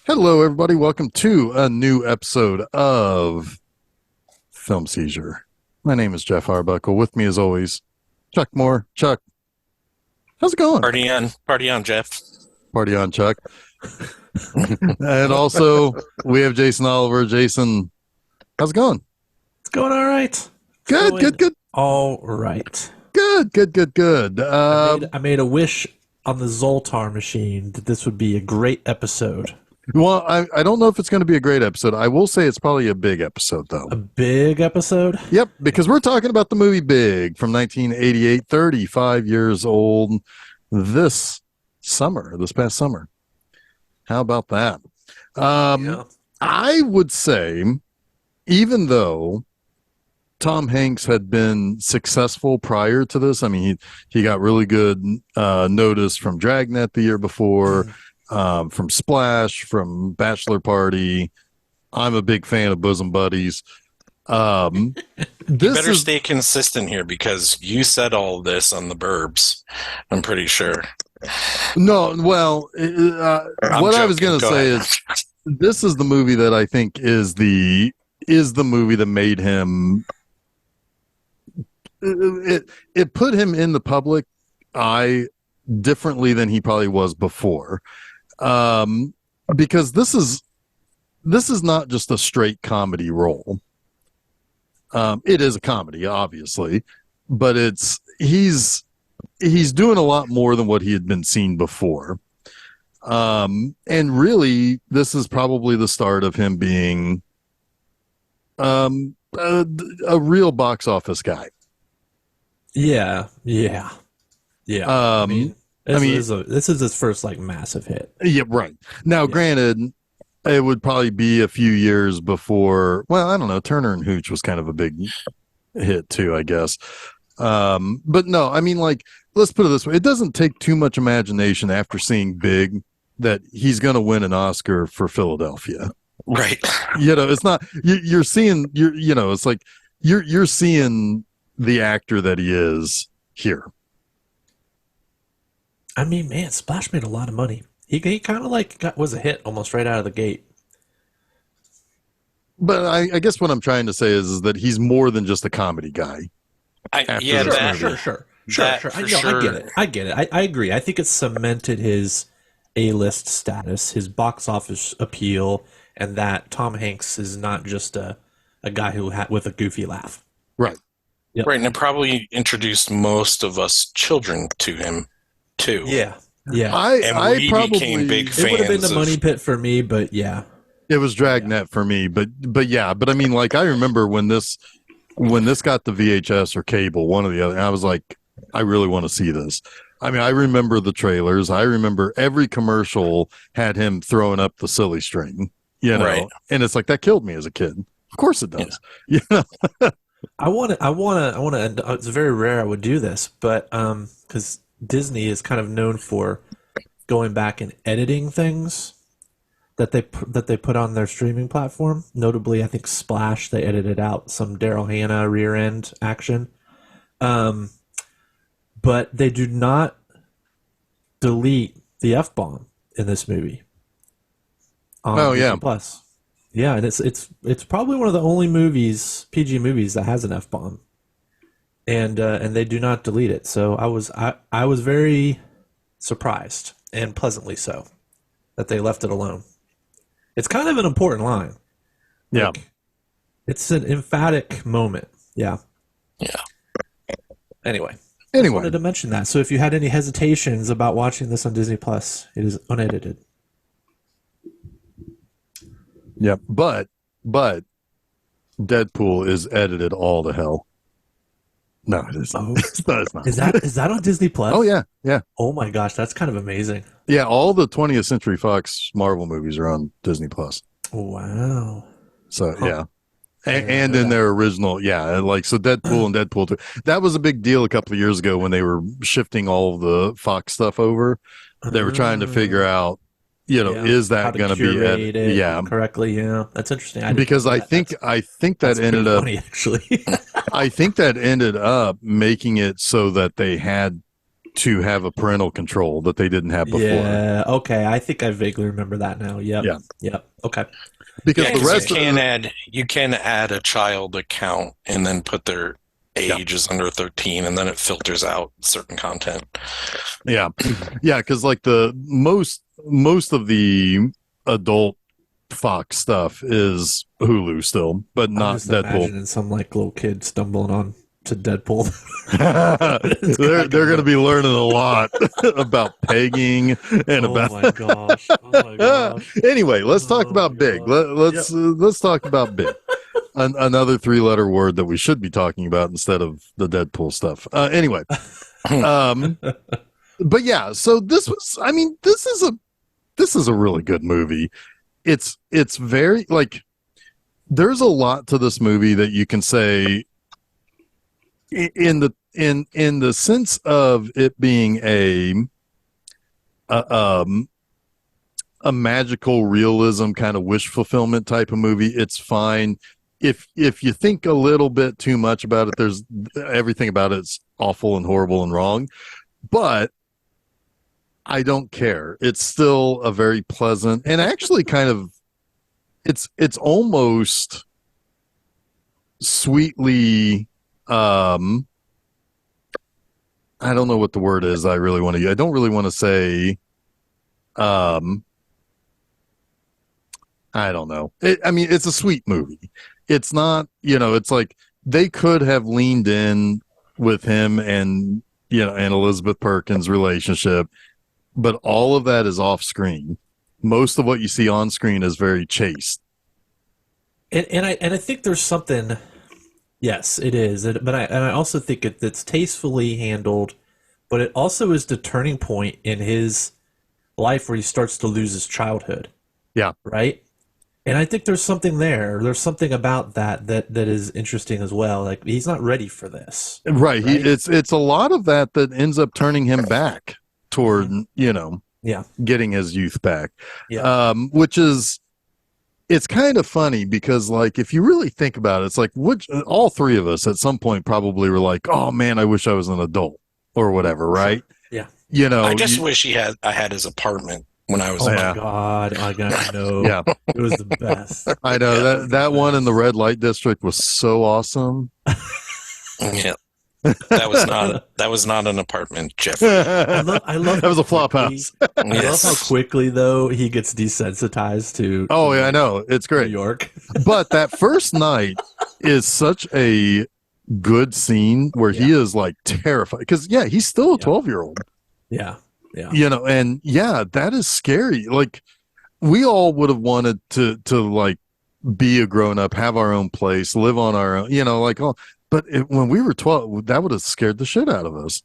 Hello, everybody. Welcome to a new episode of Film Seizure. My name is Jeff Arbuckle. With me, as always, Chuck Moore. Chuck, how's it going? Party on, Jeff. Party on, Chuck. And also, we have Jason Oliver. Jason, how's it going? It's going all right. Good. All right. Good. I made a wish on the Zoltar machine that this would be a great episode. Well, I don't know if it's going to be a great episode. I will say it's probably a big episode, though. A big episode? Yep, because we're talking about the movie Big from 1988, 35 years old this past summer. How about that? Yeah. I would say, even though Tom Hanks had been successful prior to this, I mean, he got really good notice from Dragnet the year before. From Splash, from Bachelor Party. I'm a big fan of Bosom Buddies. You better stay consistent here because you said all this on the Burbs. I'm pretty sure. No, well, what I was going to say is this is the movie that I think is the movie that made him. It put him in the public eye differently than he probably was before. Because this is not just a straight comedy role. It is a comedy, obviously, but he's doing a lot more than what he had been seen before. And really, this is probably the start of him being a real box office guy. Yeah. This is his first massive hit. Yeah, right. Now, Granted, it would probably be a few years before. Well, I don't know. Turner and Hooch was kind of a big hit too, I guess. But no, I mean, let's put it this way: it doesn't take too much imagination after seeing Big that he's going to win an Oscar for Philadelphia. Right. It's not. You're seeing. It's like you're seeing the actor that he is here. I mean, man, Splash made a lot of money. He kind of was a hit almost right out of the gate. But I guess what I'm trying to say is that he's more than just a comedy guy. Sure. I get it. I agree. I think it cemented his A-list status, his box office appeal, and that Tom Hanks is not just a guy with a goofy laugh. Right. Yep. Right, and it probably introduced most of us children to him, too. Yeah. I probably became big fans. It would have been the money pit for me, but yeah. It was Dragnet for me, but I mean, I remember when this got the VHS or cable, one or the other, and I was like, I really want to see this. I mean, I remember the trailers. I remember every commercial had him throwing up the silly string, Right. And it's like that killed me as a kid. Of course it does. Yeah. I want to. It's very rare I would do this, but because Disney is kind of known for going back and editing things that they put on their streaming platform. Notably, I think Splash, they edited out some Daryl Hannah rear end action, but they do not delete the F-bomb in this movie. On Disney Plus. Yeah, and it's probably one of the only PG movies that has an F-bomb, and they do not delete it. So I was very surprised and pleasantly so that they left it alone. It's kind of an important line. Yeah, it's an emphatic moment. Yeah. Anyway, I wanted to mention that. So if you had any hesitations about watching this on Disney Plus, it is unedited. Yeah, but Deadpool is edited all to hell. No, it isn't. Oh. It's not. Is that on Disney Plus? Oh yeah. Oh my gosh, that's kind of amazing. Yeah, all the 20th Century Fox Marvel movies are on Disney Plus. Wow. So yeah, and in their original, so Deadpool and Deadpool 2. That was a big deal a couple of years ago when they were shifting all of the Fox stuff over. They were trying to figure out, is that going to be edited correctly? Yeah, that's interesting. Because I think that ended up funny, actually. I think that ended up making it so that they had to have a parental control that they didn't have before. Yeah. Okay. I think I vaguely remember that now. Yep. Yeah. Yep. Okay. Because the rest you can add a child account and then put their age is under 13, and then it filters out certain content. Yeah. Yeah. Because like the most of the adult Fox stuff is Hulu still, but not Deadpool. Imagining some like little kid stumbling on to Deadpool. they're going to be learning a lot about pegging and about. Oh my gosh! Anyway, let's talk about Big. Let's talk about Big. Another 3-letter word that we should be talking about instead of the Deadpool stuff. Anyway, but yeah. So this was. I mean, this is a really good movie. It's very like. There's a lot to this movie that you can say. In the sense of it being a magical realism kind of wish fulfillment type of movie, it's fine. If you think a little bit too much about it, there's everything about it's awful and horrible and wrong. But I don't care. It's still a very pleasant and actually kind of it's almost sweetly I don't know what the word is I don't really want to say I don't know. I mean, it's a sweet movie. It's not, it's like they could have leaned in with him and, and Elizabeth Perkins' relationship, but all of that is off screen. Most of what you see on screen is very chaste. And I think there's something. Yes, it is. But I also think it's tastefully handled, but it also is the turning point in his life where he starts to lose his childhood. Yeah. Right? And I think there's something there. There's something about that is interesting as well. Like, he's not ready for this. Right. It's a lot of that ends up turning him back toward, getting his youth back. Yeah. Which is, it's kind of funny because, like, if you really think about it, it's like all three of us at some point probably were like, "Oh man, I wish I was an adult," or whatever, right? Yeah. I just wish I had his apartment when I was. Oh my god! I know. Yeah, it was the best. I know that one in the red light district was so awesome. Yeah. That was not an apartment, Jeffrey. I love that was a flop house. I love how quickly though he gets desensitized to. Oh yeah, I know, it's great. New York. But that first night is such a good scene where he is like terrified because he's still a 12-year-old. Yeah. And that is scary. Like, we all would have wanted to like be a grown up, have our own place, live on our own, but when we were 12, that would have scared the shit out of us.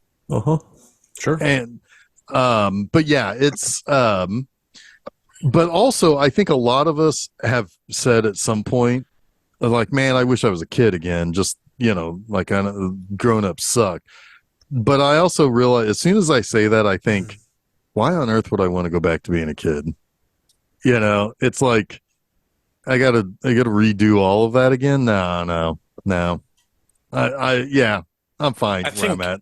Sure. And, but yeah, it's, but also I think a lot of us have said at some point, like, man, I wish I was a kid again. Just, like, I know grown ups suck. But I also realize as soon as I say that, I think, why on earth would I want to go back to being a kid? It's like, I gotta redo all of that again. No. I'm fine where I'm at.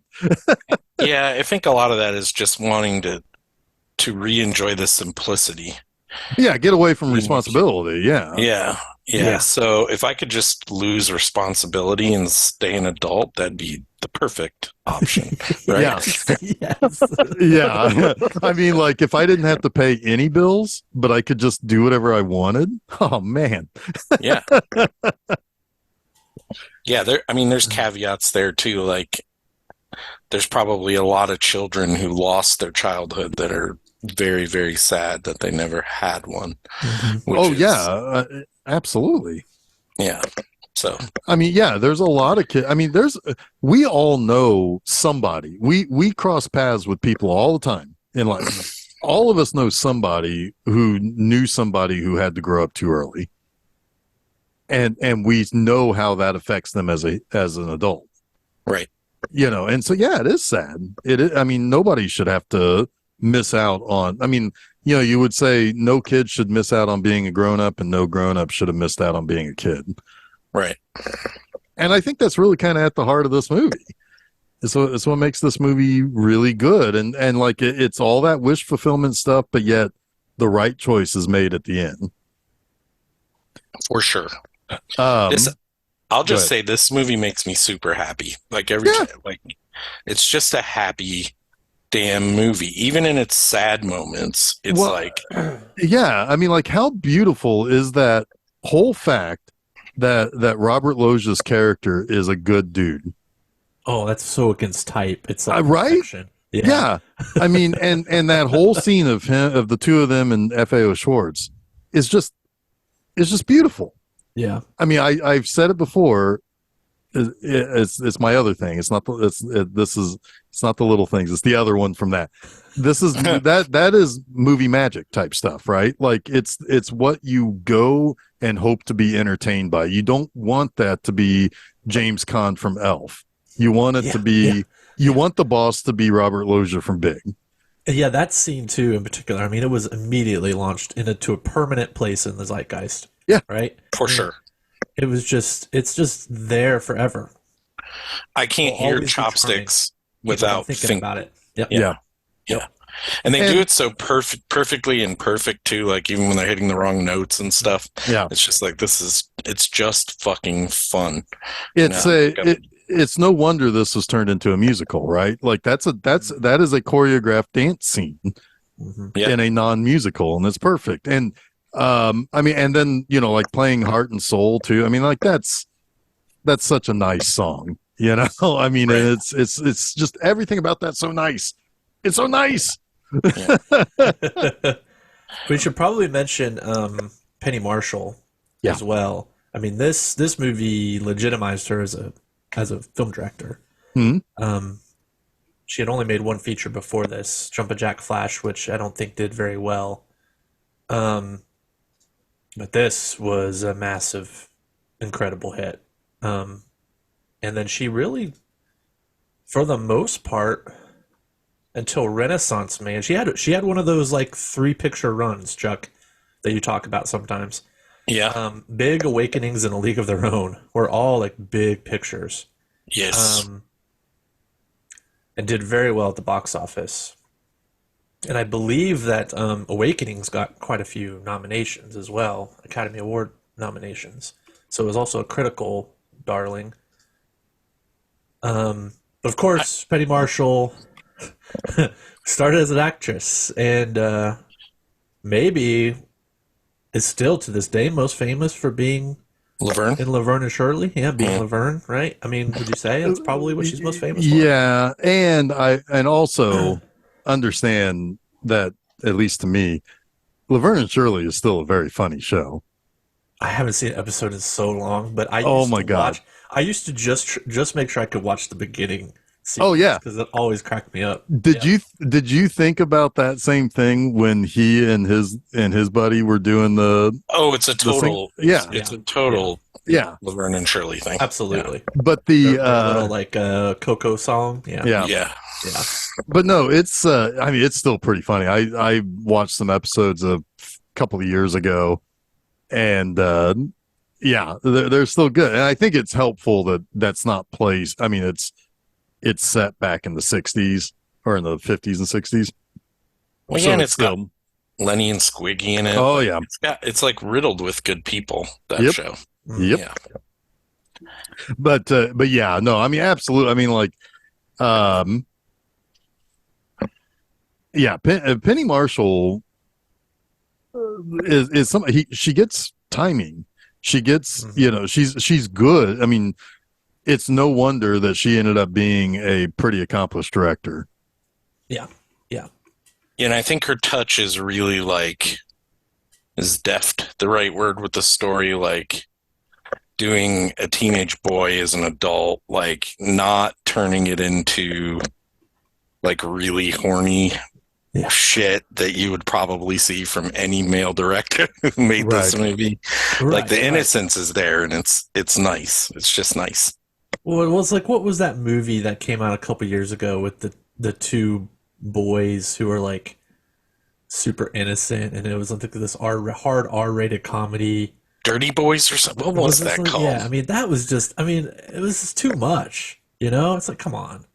Yeah, I think a lot of that is just wanting to re-enjoy the simplicity. Yeah, get away from responsibility. Yeah. So if I could just lose responsibility and stay an adult, that'd be the perfect option, right? Yes. Yeah. I mean, like, if I didn't have to pay any bills, but I could just do whatever I wanted. Oh man. Yeah. Yeah, there's caveats there too. Like, there's probably a lot of children who lost their childhood that are very, very sad that they never had one. Mm-hmm. Absolutely. Yeah. So, I mean, there's a lot of kids. I mean, we all know somebody. We cross paths with people all the time in life. All of us know somebody who knew somebody who had to grow up too early. And we know how that affects them as an adult. Right. And so, it is sad. I mean, nobody should have to miss out on, I mean, you would say no kid should miss out on being a grown up and no grown up should have missed out on being a kid. Right. And I think that's really kind of at the heart of this movie. It's what makes this movie really good, and like it's all that wish fulfillment stuff, but yet the right choice is made at the end. For sure. This Um, I'll go just ahead. say this movie makes me super happy. Like Yeah, like it's just a happy damn movie. Even in its sad moments, it's well, like yeah. I mean, like, how beautiful is that whole fact that Robert Loggia's character is a good dude, Oh, that's so against type. It's like right? perfection. Yeah. Yeah. I mean, and that whole scene of the two of them and FAO Schwartz is just it's just beautiful. Yeah. I mean, I've said it before. It's my other thing. It's not the this is it's not the little things. It's the other one from that. This is that is movie magic type stuff, right? Like it's what you go and hope to be entertained by. You don't want that to be James Caan from Elf. You want it to Yeah. be you want the boss to be Robert Loggia from Big. Yeah, that scene too in particular. I mean, it was immediately launched into a permanent place in the zeitgeist. Yeah. Right? for I mean, sure. it's just there forever. I Will can't hear always be charming, chopsticks even without without thinking think. about it. Yep. Yeah, Yeah. yeah. And they do And it so perfectly and perfect too. Like even when they're hitting the wrong notes and stuff, yeah. it's just like it's just fucking fun. It's Yeah, it's no wonder this was turned into a musical, right? Like that is a choreographed dance scene Hmm. yeah. in a non-musical, and it's perfect. And I mean, and then like playing Heart and Soul too. I mean, like that's such a nice song, you know. I mean, Right. it's just everything about that so nice. It's so nice. Yeah. We should probably mention Penny Marshall Yeah. as well. I mean, this movie legitimized her as a film director. Mhm. She had only made one feature before this, Jumpin' Jack Flash, which I don't think did very well. Um, but this was a massive, incredible hit. Um, and then she really, for the most part, until Renaissance Man, she had one of those like 3 picture runs, Chuck, that you talk about sometimes. Yeah. Big Awakenings and A League of Their Own were all like big pictures, Yes. um, and did very well at the box office. And I believe that Awakenings got quite a few nominations as well, Academy Award nominations. So it was also a critical darling. But of course, Penny Marshall started as an actress and maybe is still to this day most famous for being Laverne. in Laverne and Shirley. Yeah, being Mm. Laverne, right? I mean, would you say that's probably what she's most famous for? Yeah, and also understand that, at least to me, Laverne and Shirley is still a very funny show. I haven't seen an episode in so long, but I Oh used my to God. watch. I used to just make sure I could watch the beginning Oh sequence yeah. because it always cracked me up. Did Yeah. you think about that same thing when he and his buddy were doing Oh, it's a the sing? total. Yeah, It's Yeah. a total yeah. Laverne and Shirley thing. Absolutely. But Their little like Coco song. Yeah. yeah, Yeah. Yeah. but no, it's I mean, it's still pretty funny. I watched some episodes a couple of years ago, and yeah, they're still good. And I think it's helpful that that's not placed. I mean, it's set back in the 60s or in the 50s and 60s. Well, So yeah, and it's it's got still Lenny and Squiggy in it. oh yeah. It's like riddled with good people. That Yep. show. Yep. Yeah. But yeah, no, I mean, absolutely. I mean, like um yeah, Penny Marshall is some she gets timing. She gets, Mhm. she's good. I mean, it's no wonder that she ended up being a pretty accomplished director. Yeah. Yeah. And I think her touch is really like is deft the right word with the story, like doing a teenage boy as an adult, like not turning it into like really horny Yeah. shit that you would probably see from any male director who made this Right. movie. Right, Like the right. innocence is there and it's nice. It's just nice. Well, it was like what was that movie that came out a couple years ago with the two boys who were like super innocent, and it was like this hard R-rated comedy. Dirty Boys or something. What was this that like, called? yeah, I mean that was just. I mean it was just too much. You know, it's like come on.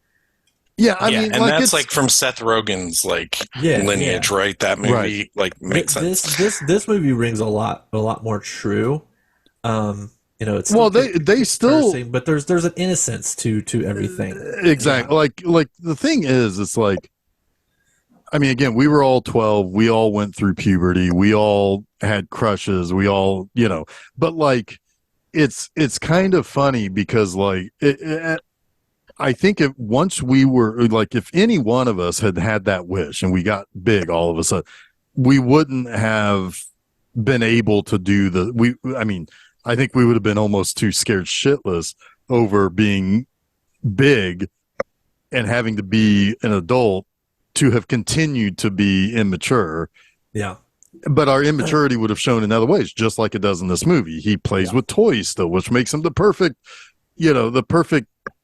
Yeah, I Yeah, mean, and like that's it's like from Seth Rogen's like Yeah, lineage, yeah. right? That right. movie like makes sense. This movie rings a lot more true. It still Well, kids they still cursing, but there's an innocence to everything. Yeah, exactly like the thing is, it's like I mean, again, we were all 12. We all went through puberty. We all had crushes. We all, but like it's kind of funny because like I think if once we were like if any one of us had had that wish and we got big all of a sudden, we wouldn't have been able to do the we I mean, I think we would have been almost too scared shitless over being big and having to be an adult to have continued to be immature. yeah, But our immaturity would have shown in other ways, just like it does in this movie. He plays yeah. with toys still, which makes him the perfect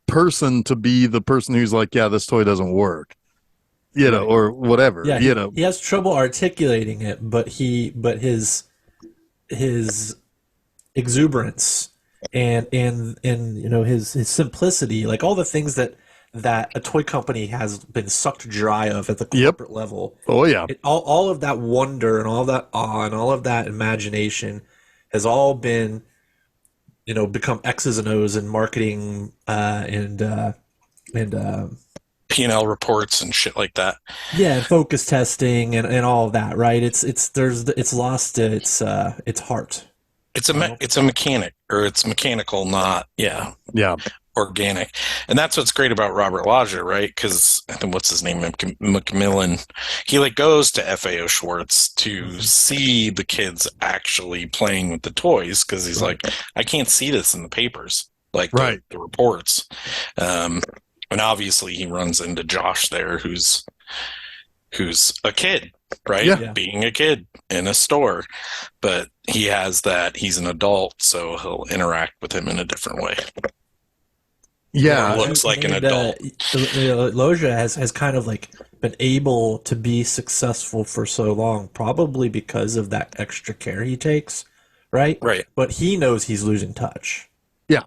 person to be the person who's like, yeah, this toy doesn't work, Right. or whatever, Yeah, he has trouble articulating it, but his exuberance and his simplicity, like all the things that a toy company has been sucked dry of at the Yep. corporate level. Oh, yeah. All of that wonder and all that awe and all of that imagination has all been become X's and O's in marketing and P&L reports and shit like that. yeah, and focus testing and all of that, right? It's lost its heart. It's a mechanic, or it's mechanical, not Yeah. organic. And that's what's great about Robert Lodger, right? Because I think what's his name, McMillan, he like goes to FAO Schwartz to see the kids actually playing with the toys because he's Right. like, I can't see this in the papers, like Right. the reports. And obviously he runs into Josh there, who's a kid, right? Yeah. Being a kid in a store, but he has that he's an adult, so he'll interact with him in a different way. Yeah. Looks like an And, adult. Loja has kind of like been able to be successful for so long, probably because of that extra care he takes, right? Right. But he knows he's losing touch. Yeah.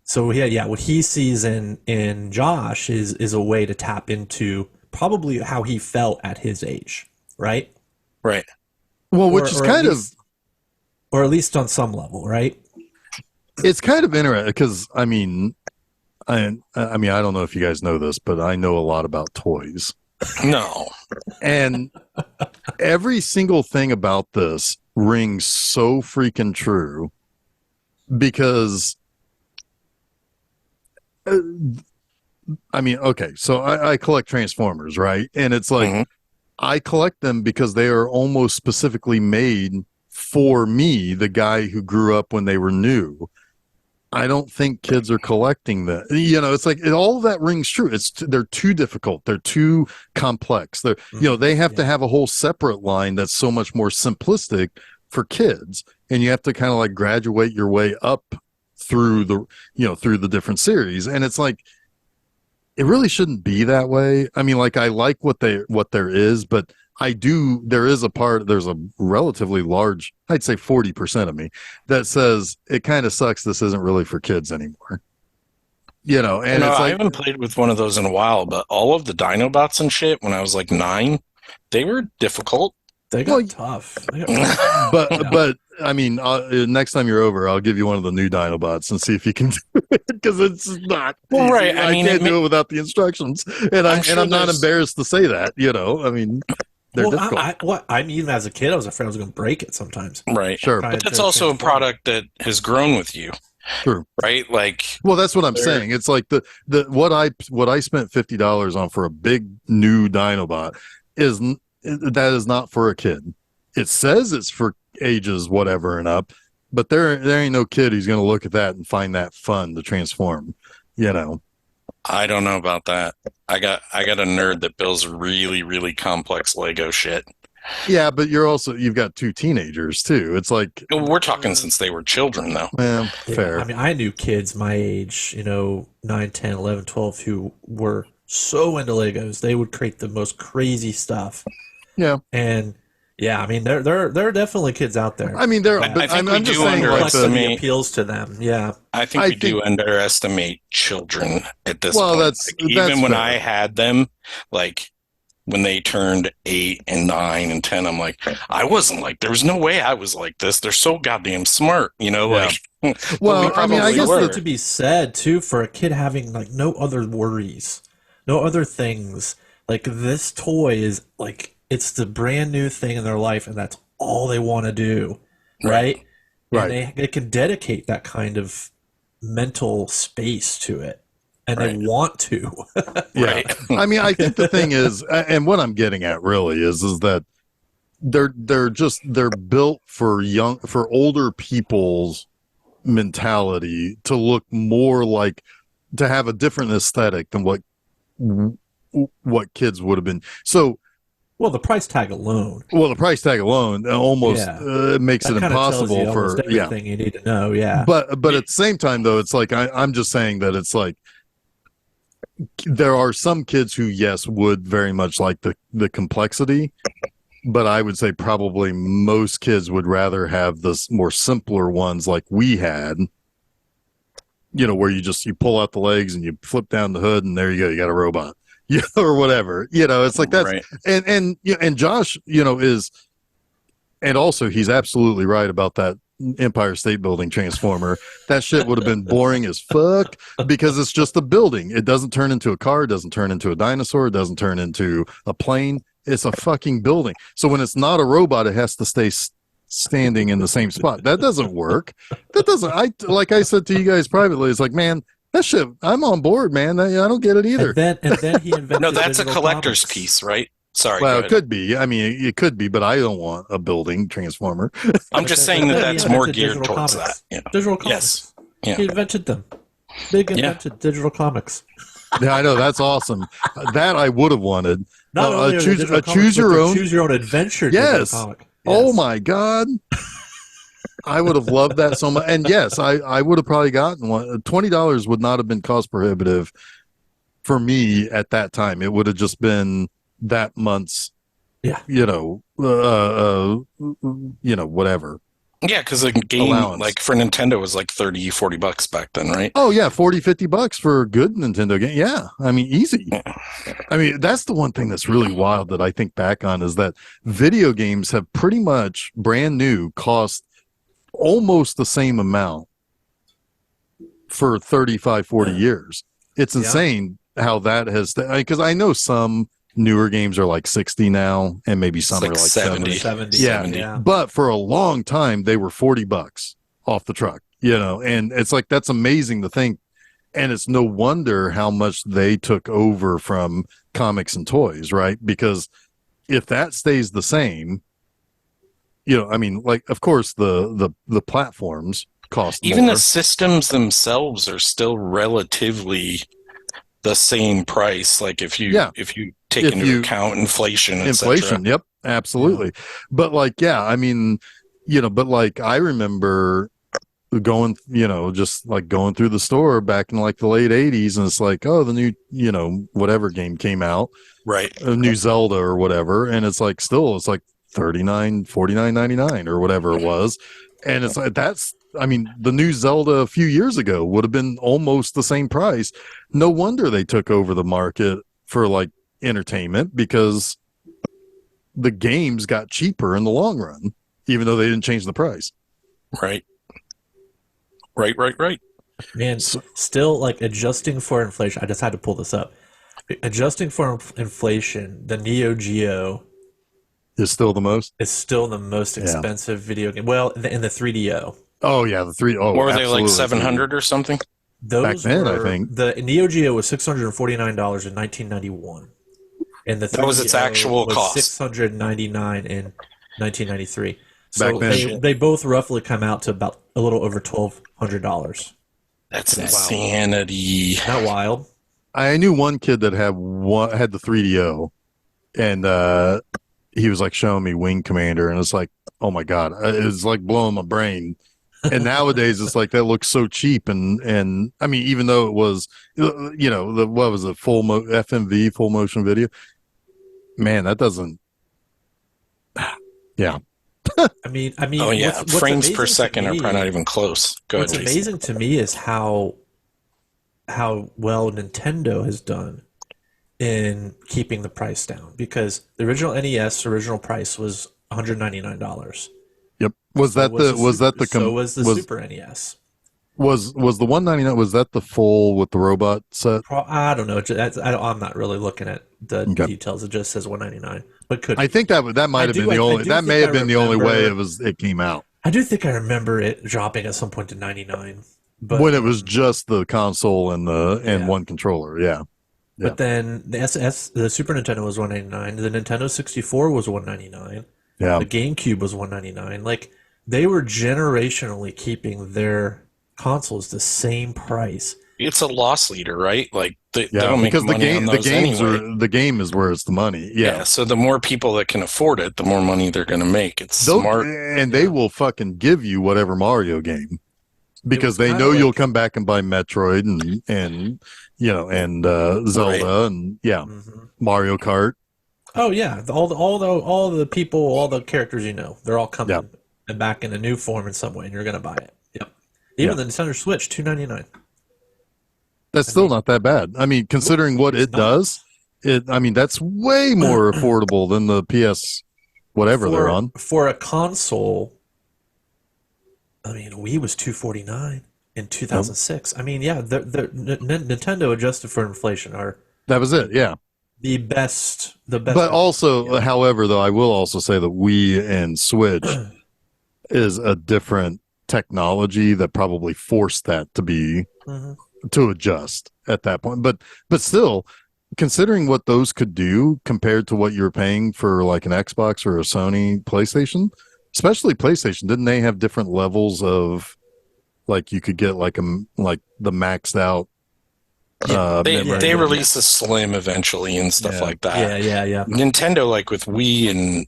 So yeah, what he sees in Josh is a way to tap into probably how he felt at his age, right? Right. Well, which is kind of or at least on some level, right? it's kind of interesting because I mean, I don't know if you guys know this, but I know a lot about toys. No. And every single thing about this rings so freaking true because, I mean, okay, so I collect Transformers, right? And it's like, Mhm. I collect them because they are almost specifically made for me, the guy who grew up when they were new. I don't think kids are collecting that. It's like all of that rings true. They're too difficult. They're too complex. They have to have a whole separate line that's so much more simplistic for kids, and you have to kind of like graduate your way up through the different series. And it's like it really shouldn't be that way. I mean, like I like what there is, but there's a relatively large, I'd say 40% of me that says it kind of sucks. This isn't really for kids anymore, and it's I like, haven't played with one of those in a while, but all of the Dinobots and shit when I was like 9, they were difficult. They got tough. but I mean, next time you're over, I'll give you one of the new Dinobots and see if you can do it because it's not Well, easy. right. I mean, can't do it without the instructions, and I'm not embarrassed to say that. I mean, they're difficult. I mean, even as a kid, I was afraid I was going to break it sometimes. Right. Sure. But that's also a product that has grown with you. True. Right? Like, well, that's what I'm saying. It's like the what I spent $50 on for a big new Dinobot that is not for a kid. It says it's for ages whatever and up, but there ain't no kid who's going to look at that and find that fun to transform. I don't know about that. I got a nerd that builds really, really complex Lego shit. Yeah, but you've got 2 teenagers too. It's like We're talking since they were children, though. Fair. I mean, I knew kids my age, 9, 10, 11, 12, who were so into Legos. They would create the most crazy stuff. Yeah. And, Yeah, I mean, there are definitely kids out there. I mean, there, I but think I'm we just do saying, like, Complexity appeals to them. Yeah, I think I we do think, underestimate children at this well, point. that's Like, even when fair. I had them, like when they turned 8 and 9 and 10, I'm like, I wasn't like, there was no way I was like this. They're so goddamn smart, Yeah. like, but we Well, I mean, I probably guess something were. to be said too for a kid having like no other worries, no other things. Like this toy is like it's the brand new thing in their life, and that's all they want to do, Right. right? And right. they can dedicate that kind of mental space to it, and they Right. want to. Yeah. Right. I mean, I think the thing is, and what I'm getting at really is that they're built for older people's mentality to look more like, to have a different aesthetic than what kids would have been. So, Well, the price tag alone, well, the price tag alone almost yeah, makes that it kind of tells impossible you almost for, yeah. everything you need to know. Yeah, But at the same time, though, it's like I'm just saying that it's like there are some kids who, yes, would very much like the complexity, but I would say probably most kids would rather have the more simpler ones like we had. Where you pull out the legs and you flip down the hood and there you go, you got a robot, or whatever. It's like that's Right. and Josh, is, and also he's absolutely right about that Empire State Building transformer. That shit would have been boring as fuck because it's just a building. It doesn't turn into a car, it doesn't turn into a dinosaur, it doesn't turn into a plane. It's a fucking building. So when it's not a robot, it has to stay standing in the same spot. That doesn't work. That doesn't. Like I said to you guys privately, it's like, man, that shit. I'm on board, man. I don't get it either. and then he invented. No, that's a digital collector's comics. piece, right? Sorry. Well, Go it ahead. could be. I mean, it could be, but I don't want a building transformer. I'm just saying Then he that's more invented geared digital towards comics. that. Digital comics. Yes. Yeah. He invented them. Big invented digital comics. Yeah, I know, that's awesome. That I would have wanted. Not only are they digital comics, choose but your they're own. choose your own adventure Yes. digital comic. Oh Yes. my god. I would have loved that so much. And yes, I would have probably gotten one. $20 would not have been cost prohibitive for me at that time. It would have just been that month's, Yeah. Whatever. Yeah, because the game, Allowance. like for Nintendo, was like $30-$40 back then, right? Oh yeah, $40-$50 for a good Nintendo game. Yeah, I mean, easy. I mean, that's the one thing that's really wild that I think back on is that video games have pretty much brand new cost almost the same amount for 35, 40 years. It's insane how that has, because I know some newer games are like 60 now, and maybe some like are like 70. 70. Yeah. 70. But for a long time, they were $40 off the truck, and it's like, that's amazing to think. And it's no wonder how much they took over from comics and toys, right? Because if that stays the same, I mean, like, of course, the platforms cost Even more. the systems themselves are still relatively the same price. Like if you take into account inflation, inflation, yep, absolutely. Yeah. But like, yeah, I mean, but like, I remember going, just like going through the store back in like the late 80s, and it's like, oh, the new, whatever game came out, right? A new Zelda or whatever, and it's like, still, it's like $39, $49.99 or whatever it was, and it's like, I mean, the new Zelda a few years ago would have been almost the same price. No wonder they took over the market for like entertainment, because the games got cheaper in the long run, even though they didn't change the price. Right. Man, still like adjusting for inflation. I just had to pull this up. Adjusting for inflation, the Neo Geo is still the most expensive video game. Well, in the 3DO. Oh yeah, the three. Oh, were they like 700 or something? Those back then, I think the Neo Geo was $649 in 1991, and the 3DO that was its actual was cost. $699 in 1993. Back So then, they both roughly come out to about a little over $1,200. That's insanity. Not wild. I knew one kid that had the 3DO, and he was like showing me Wing Commander, and it's like, oh my god, it's like blowing my brain. And nowadays it's like, that looks so cheap, and I mean, even though it was, what was it, FMV, full motion video, man, that doesn't, Yeah. I mean, Oh yeah, what's frames per amazing to second are me, probably not even close. Go ahead, what's Jason. amazing to me is how well Nintendo has done in keeping the price down, because the original NES original price was $199. Yep. So was the was Super NES. was the 199, was that the full with the robot set? I don't know. I'm not really looking at the Okay. details. It just says 199, but could I think that might have been the only that may have been the only way it came out. I do think I remember it dropping at some point to 99, but when it was just the console and Yeah. one controller. Yeah. But then the Super Nintendo was 199. The Nintendo 64 was 199. Yeah. The GameCube was 199. Like, they were generationally keeping their consoles the same price. It's a loss leader, right? Like they Yeah, don't make because money on those anyway. the game is where it's the money. Yeah. So the more people that can afford it, the more money they're going to make. It's smart. And they will fucking give you whatever Mario game because they know you'll come back and buy Metroid and you know and Zelda Right. and Mario Kart. Oh yeah, all the people, all the characters, they're all coming and back in a new form in some way, and you're gonna buy it. Yep. Even the Nintendo Switch, $299. That's still not that bad. I mean, considering what it does, that's way more affordable than the PS whatever they're on. For a console, I mean, Wii was $249 in 2006. I mean, yeah, Nintendo adjusted for inflation are that was it. Yeah. the best. But also, however, though, I will also say that Wii and Switch is a different technology that probably forced that to be to adjust at that point. But still, considering what those could do compared to what you're paying for like an Xbox or a Sony PlayStation, especially PlayStation, didn't they have different levels of like you could get like the maxed out they released the Slim eventually and stuff like that. Yeah. Nintendo, like with Wii and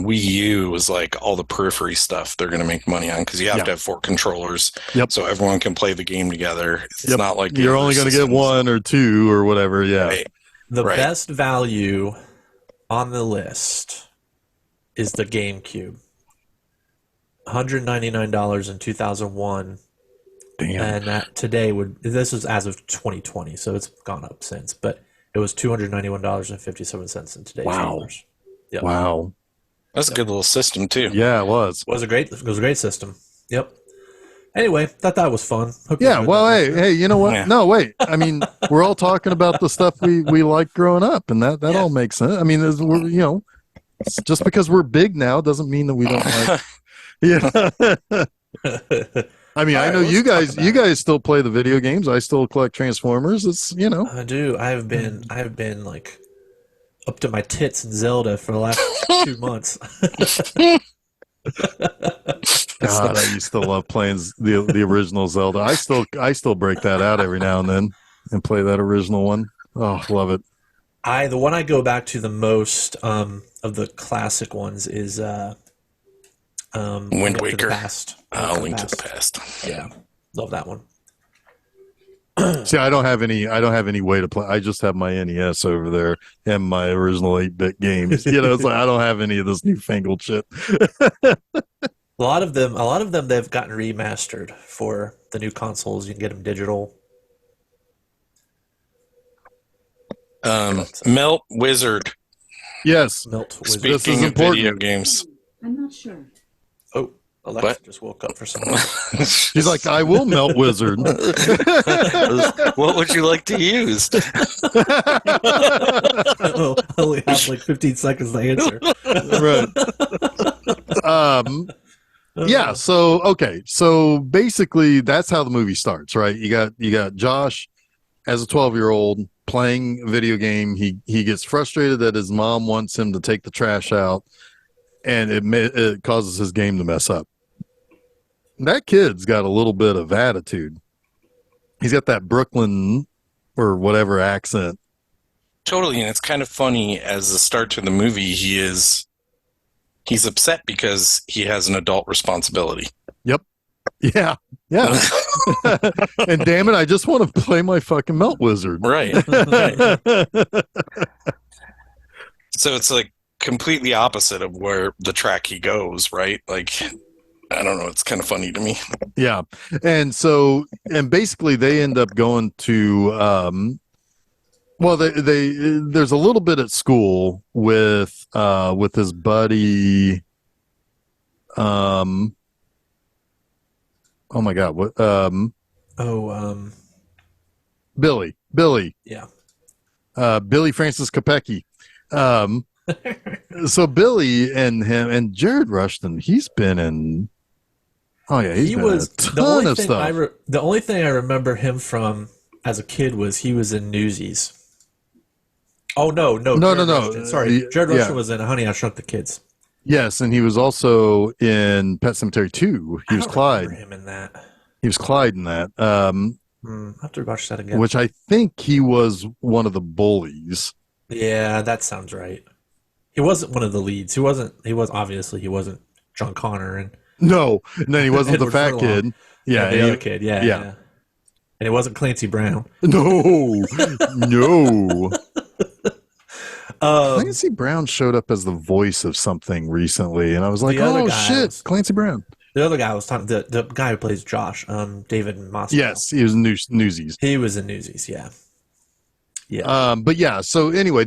Wii U, was like all the periphery stuff they're going to make money on because you have to have 4 controllers, so everyone can play the game together. It's not like you're only going to get 1 or 2 or whatever. Yeah, right. The best value on the list is the GameCube. $199 in 2001. Damn. And that today this is as of 2020, so it's gone up since, but it was $291.57 in today's dollars. Yep. Wow. That's a good little system too. Yeah, it was. It was a great system. Yep. Anyway, thought that was fun. Well, hey, you know what? Yeah. No, wait. I mean, we're all talking about the stuff we liked growing up, and that all makes sense. I mean, we're, just because we're big now doesn't mean that we don't like. Yeah. I mean, I know you guys still play the video games. I still collect Transformers. It's, I do. I have been like up to my tits in Zelda for the last 2 months. God, I used to love playing the original Zelda. I still break that out every now and then and play that original one. Oh, love it. The one I go back to the most of the classic ones is Wind Waker. Link to the Past. Link to the Past. Yeah, love that one. See, I don't have any way to play. I just have my NES over there and my original 8-bit games. It's like I don't have any of this newfangled shit. A lot of them they've gotten remastered for the new consoles. You can get them digital. Melt Wizard. Yes. Melt Wizard. Speaking of video games. I'm not sure. Oh, Alexa just woke up for some reason. She's like, I will melt Wizard. What would you like to use? I only have like 15 seconds to answer. Right. Yeah. So basically, that's how the movie starts, right? You got Josh as a 12-year-old playing a video game. He gets frustrated that his mom wants him to take the trash out, and it causes his game to mess up. That kid's got a little bit of attitude. He's got that Brooklyn or whatever accent. Totally, and it's kind of funny as the start to the movie. He's upset because he has an adult responsibility. Yep. Yeah. And damn it, I just want to play my fucking Melt Wizard. Right. So it's like completely opposite of where the track he goes, right? Like, I don't know. It's kind of funny to me. Yeah. And basically they end up going to, well, they there's a little bit at school with his buddy, oh my God, what, Billy, yeah. Billy Francis Kopecki. So Billy and him and Jared Rushton, he's been in, oh yeah, he's been in a ton of stuff. The only thing I remember him from as a kid was he was in Newsies. Oh no. Rushton. Sorry, Jared Rushton was in Honey, I Shrunk the Kids. Yes, and he was also in Pet Sematary 2. He was Clyde. Him in that. He was Clyde in that. I have to watch that again. Which I think he was one of the bullies. Yeah, that sounds right. He wasn't one of the leads. He wasn't John Connor and no, he wasn't the fat kid. Yeah, the other kid. Yeah. And it wasn't Clancy Brown. No. Clancy Brown showed up as the voice of something recently, and I was like, "Oh shit, Clancy Brown." The other guy I was talking, the guy who plays Josh, David Moscow. Yes, he was in Newsies. He was in Newsies, yeah. But yeah, so anyway,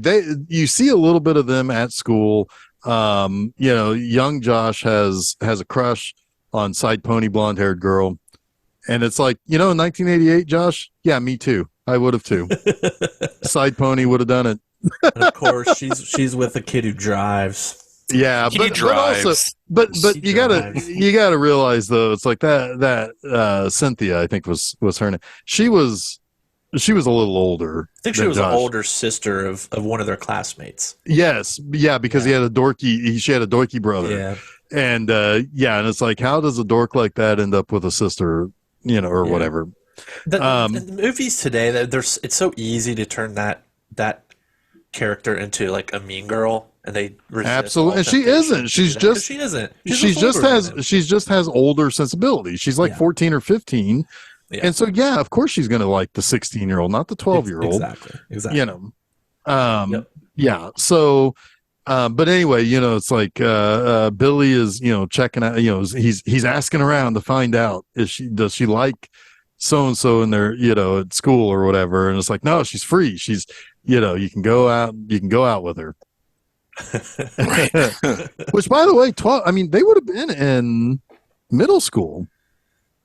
you see a little bit of them at school. Young Josh has a crush on Side Pony blonde haired girl, and it's like, in 1988, Josh, yeah, me too. I would have too. Side Pony would have done it. And of course, she's with a kid who drives. Yeah, he drives. But you gotta realize though, it's like that Cynthia, I think was her name. She was a little older. I think she was an older sister of one of their classmates. Yes, yeah, because she had a dorky brother. Yeah, and and it's like, how does a dork like that end up with a sister, or whatever? The movies today, it's so easy to turn that character into like a mean girl, and they absolutely. And she isn't. She just has older sensibility. She's like 14 or 15. Yeah. And so, of course she's going to like the 16-year-old, not the 12-year-old. Exactly. Yeah. So, but anyway, it's like Billy is, checking out. He's asking around to find out does she like so and so in their, at school or whatever. And it's like, no, she's free. She's, you can go out with her. Which, by the way, they would have been in middle school.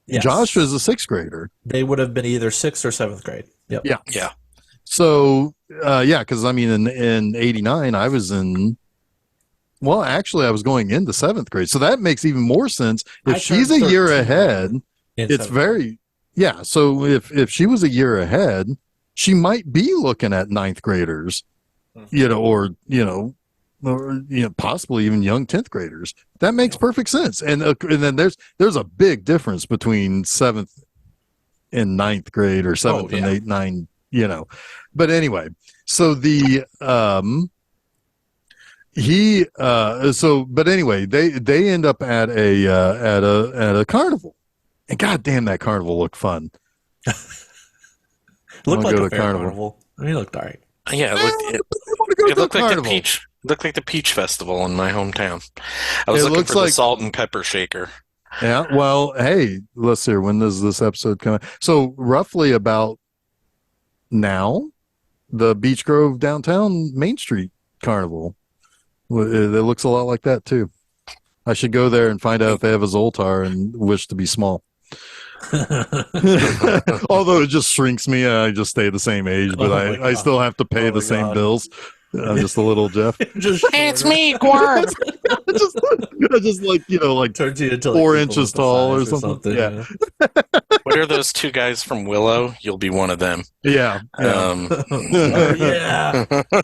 Yes. Josh was a 6th grader. They would have been either 6th or 7th grade. Yep. Yeah. So, because in '89, I was in. Well, actually, I was going into 7th grade, so that makes even more sense. If she's a year ahead, it's very So if she was a year ahead, she might be looking at 9th graders, or possibly even young 10th graders. That makes perfect sense. And then there's a big difference between 7th and 9th grade, or 7th and 8th, 9, But anyway, so they end up at a carnival. And goddamn, that carnival looked fun. Looked like a fair carnival. I mean, it looked all right. Yeah, it looked like the peach. Looked like the Peach Festival in my hometown. I was looking for the salt and pepper shaker. Yeah, well, hey, let's see. When does this episode come out? So roughly about now, the Beach Grove downtown Main Street Carnival. It looks a lot like that too. I should go there and find out if they have a Zoltar and wish to be small. Although it just shrinks me, I just stay the same age, but I still have to pay the same bills. I'm just a little Jeff. It's me, Gord. I just like turns you into 4 inches tall or something. Yeah. What are those 2 guys from Willow? You'll be one of them. Yeah. Yeah.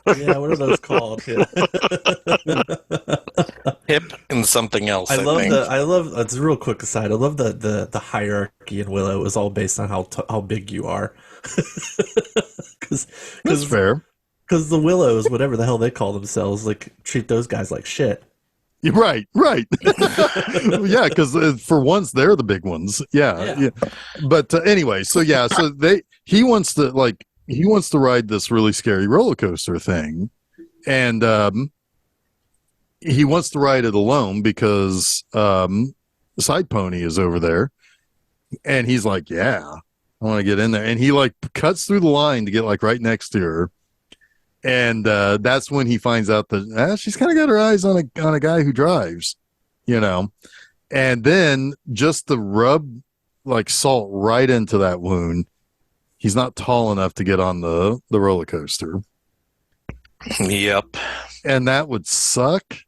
What are those called? Yeah. Hip and something else. I love. It's a real quick aside. I love the hierarchy in Willow is all based on how big you are. That's fair. Because the Willows, whatever the hell they call themselves, like treat those guys like shit. Right. Yeah, because for once they're the big ones. Yeah. But anyway, so he wants to ride this really scary roller coaster thing, and he wants to ride it alone because Side Pony is over there, and he's like, "Yeah, I want to get in there," and he like cuts through the line to get like right next to her, and that's when he finds out that she's kind of got her eyes on a guy who drives, you know, and then just to rub like salt right into that wound. He's not tall enough to get on the roller coaster. Yep. And that would suck.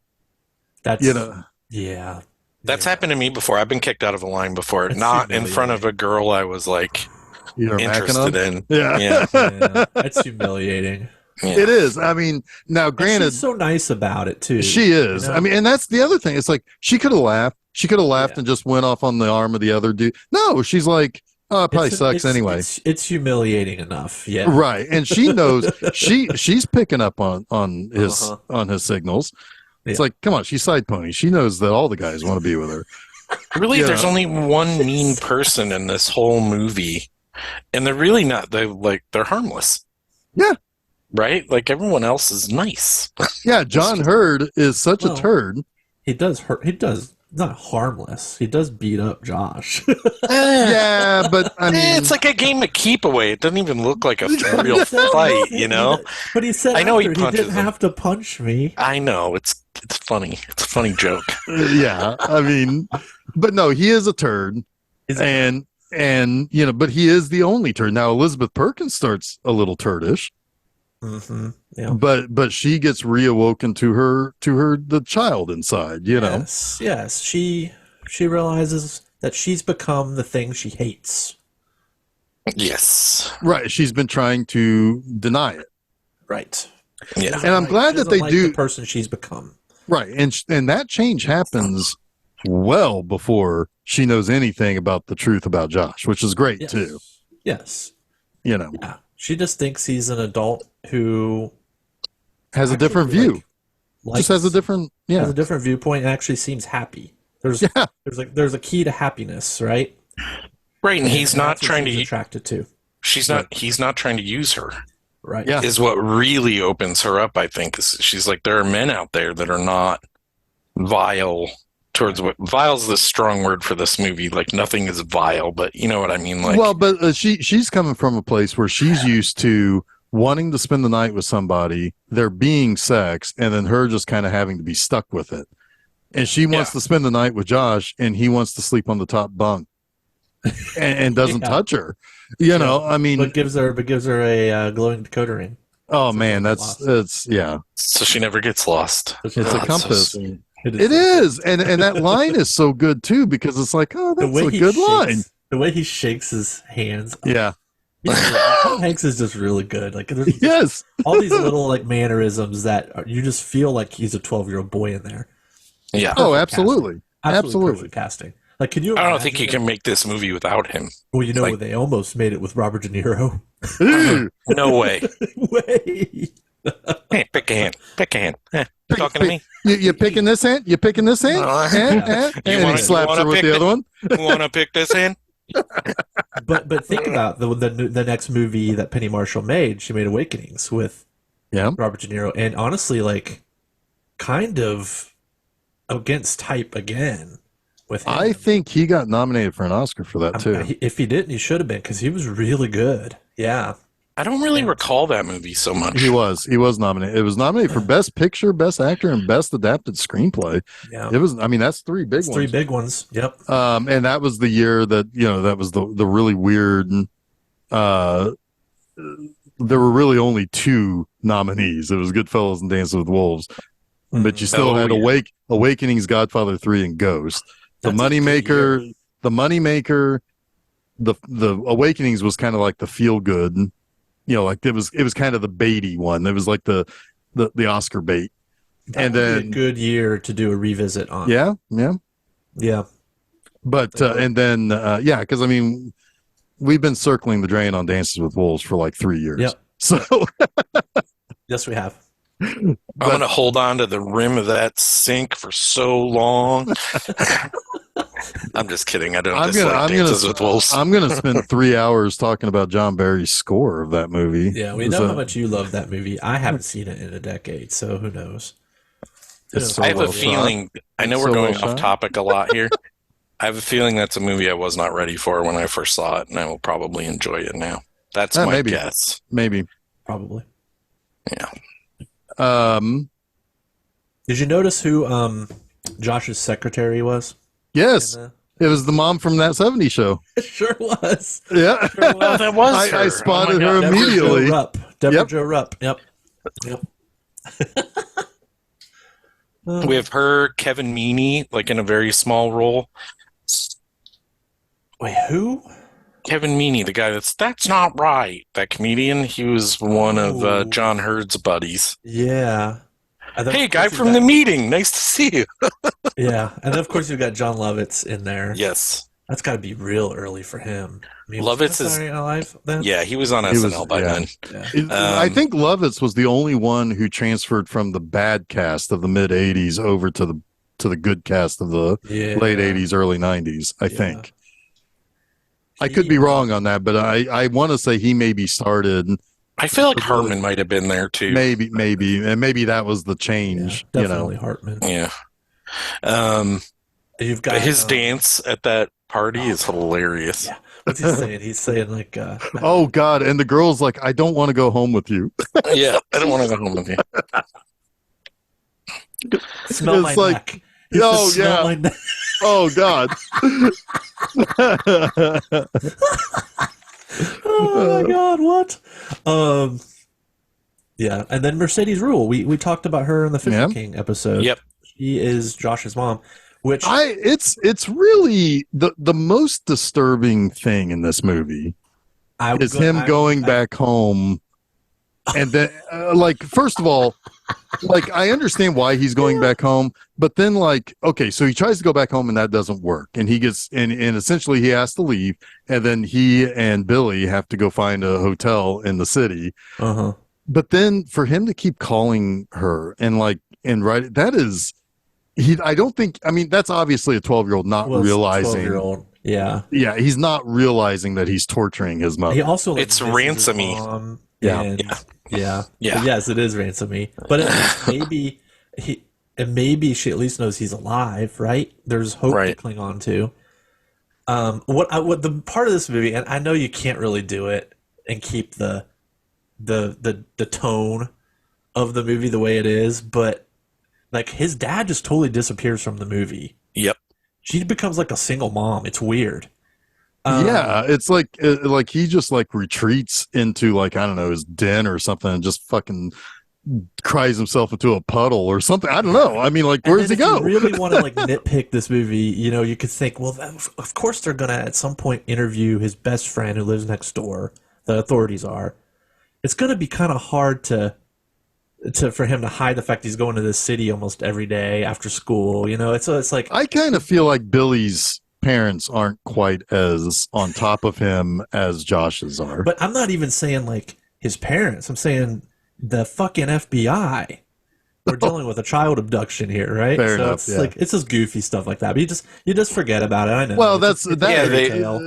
That's, you know, yeah. That's happened to me before. I've been kicked out of a line before. It's not in front of a girl I was like interested in. Yeah. Yeah. That's humiliating. Yeah. It is. I mean, now granted, she's so nice about it too. she is. You know? I mean, and that's the other thing. It's like she could have laughed. She could have laughed and just went off on the arm of the other dude. No, she's like, oh, it probably sucks anyway. It's humiliating enough. Yeah. Right. And she knows she's picking up on his signals. It's like, come on, she's Side Pony. She knows that all the guys want to be with her. Really, there's only one mean person in this whole movie, and they're really not. They're harmless. Yeah. Right? Like everyone else is nice. Yeah, John Hurd is such a turd. He does hurt. He does not harmless. He does beat up Josh. Yeah, but I mean, it's like a game of keep away. It doesn't even look like a real fight, you know. But he said, I know he didn't him. have to punch me. I know it's funny. It's a funny joke. Yeah, I mean, but no, he is a turd, and you know, but he is the only turd. Now Elizabeth Perkins starts a little turdish. Mm-hmm. Yeah. But she gets reawoken to her the child inside, you know. Yes. She realizes that she's become the thing she hates. Yes. Right. She's been trying to deny it. Right. Yeah. And I'm glad that they do the person she's become. Right. And that change happens well before she knows anything about the truth about Josh, which is great too. Yes. You know. Yeah. She just thinks he's an adult who has a different view. Just has a different has a different viewpoint and actually seems happy. There's a key to happiness, right? Right, and he's not trying to attracted to. He's not trying to use her. Right. Yeah. Is what really opens her up, I think. She's like, there are men out there that are not vile towards what vile's the strong word for this movie. Like nothing is vile, but you know what I mean? Like, well, but she's coming from a place where she's used to wanting to spend the night with somebody, there being sex, and then her just kind of having to be stuck with it. And she wants to spend the night with Josh, and he wants to sleep on the top bunk, and doesn't touch her. You know, I mean, but gives her a glowing decoder ring. Oh man, it's yeah. So she never gets lost. It's a compass. It is, and that line is so good too because it's like, oh, that's a good line. The way he shakes his hands. Yeah. Tom Hanks is just really good. Like, yes, all these little like mannerisms that you just feel like he's a 12-year-old boy in there. Yeah. Oh, absolutely, absolutely. Perfect casting. Like, can you? I don't think you can make this movie without him. Well, you know, they almost made it with Robert De Niro. No way. Way. Hey, pick a hand. Pick a hand. You talking to me? You picking this hand? You picking this hand? And he slaps her with the other one. You want to pick this hand? But think about the next movie that Penny Marshall made. She made Awakenings with Robert De Niro, and honestly, like, kind of against type again with him. I think he got nominated for an Oscar for that too. If he didn't, he should have been because he was really good. Yeah. I don't really recall that movie so much. He was nominated. It was nominated for Best Picture, Best Actor, and Best Adapted Screenplay. Yeah. It was. I mean, that's three big ones. Three big ones. Yep. And that was the year that that was the really weird. There were really only two nominees. It was Goodfellas and Dances with Wolves, but you still had Awakenings, Godfather 3, and Ghost. The Moneymaker, the Awakenings was kind of like the feel good. Like it was kind of the baity one. It was like the Oscar bait. That would be a good year to do a revisit on. Yeah. But and then because I mean, we've been circling the drain on Dances with Wolves for like 3 years. Yep. So yes, we have. I'm going to hold on to the rim of that sink for so long. I'm just kidding. I don't dislike Dances with Wolves. I'm going to spend 3 hours talking about John Barry's score of that movie. Yeah, we know how much you love that movie. I haven't seen it in a decade, so who knows? It's so I have a well feeling. I know It's we're so going well off shot. topic a lot here. I have a feeling that's a movie I was not ready for when I first saw it, and I will probably enjoy it now. That's shot. my Maybe, guess. maybe. Probably. Yeah. Did you notice who Josh's secretary was? Yes, it was the mom from that '70s show. It sure was. Yeah, Sure was. Oh, that was I her. spotted Oh her my God. Deborah Jo immediately. Rupp. Deborah Yep. Jo Rupp. Yep. We have her, Kevin Meaney, like in a very small role. Wait, who? Kevin Meaney, the guy that's not right. That comedian, he was one Oh. of John Hurd's buddies. Yeah. And then, Hey, of guy course, from the meeting, nice to see you. Yeah, and then of course you've got John Lovitz in there. Yes, That's got to be real early for him. I mean, Lovitz was he on Saturday Night Live then? yeah, he was on He was- SNL by yeah. then. Yeah. I think Lovitz was the only one who transferred from the bad cast of the mid '80s over to the good cast of the Yeah. late '80s, early '90s. I Yeah. think. I could be wrong on that, but I want to say he maybe started. I feel like Harmon might have been there too. Maybe, and maybe that was the change. Yeah, definitely Hartman. Yeah. You've got His dance at that party is hilarious. Yeah. What's he saying? He's saying like, Oh God! And the girl's like, "I don't want to go home with you." Yeah, I don't want to go home with you. smell my It's like- neck. He Oh, says, "Smell yeah. my neck." Oh God! Oh my God! What? Yeah, and then Mercedes Rule. We talked about her in the Fisher Yeah. King episode. Yep. She is Josh's mom, which It's really the most disturbing thing in this movie I would is him going back home, and then like first of all, like I understand why he's going back home, but then like okay, so he tries to go back home and that doesn't work, and he gets and essentially he has to leave, and then he and Billy have to go find a hotel in the city. Uh-huh. But then for him to keep calling her and right, that is I don't think, I mean, that's obviously a 12-year-old not realizing. 12-year-old. Yeah. Yeah, he's not realizing that he's torturing his mother. He also It's misses his ransomy. mom, Yeah. and- yeah. Yeah. But yes, it is ransomy. But maybe she at least knows he's alive, right? There's hope to Right. cling on to. What the part of this movie, and I know you can't really do it and keep the tone of the movie the way it is, but like his dad just totally disappears from the movie. Yep. She becomes like a single mom. It's weird. Yeah, it's like he just like retreats into like I don't know his den or something and just fucking cries himself into a puddle or something. I don't know. I mean, like And where does he then if go? you really want to like nitpick this movie, you could think, well, of course they're gonna at some point interview his best friend who lives next door. The authorities are. It's gonna be kind of hard for him to hide the fact he's going to this city almost every day after school. It's like I kind of feel like Billy's parents aren't quite as on top of him as Josh's are. But I'm not even saying like his parents. I'm saying the fucking FBI. We're dealing with a child abduction here, right? Fair so enough, it's yeah. like it's just goofy stuff like that. But you just forget about it. I know. Well, It's a fairy tale.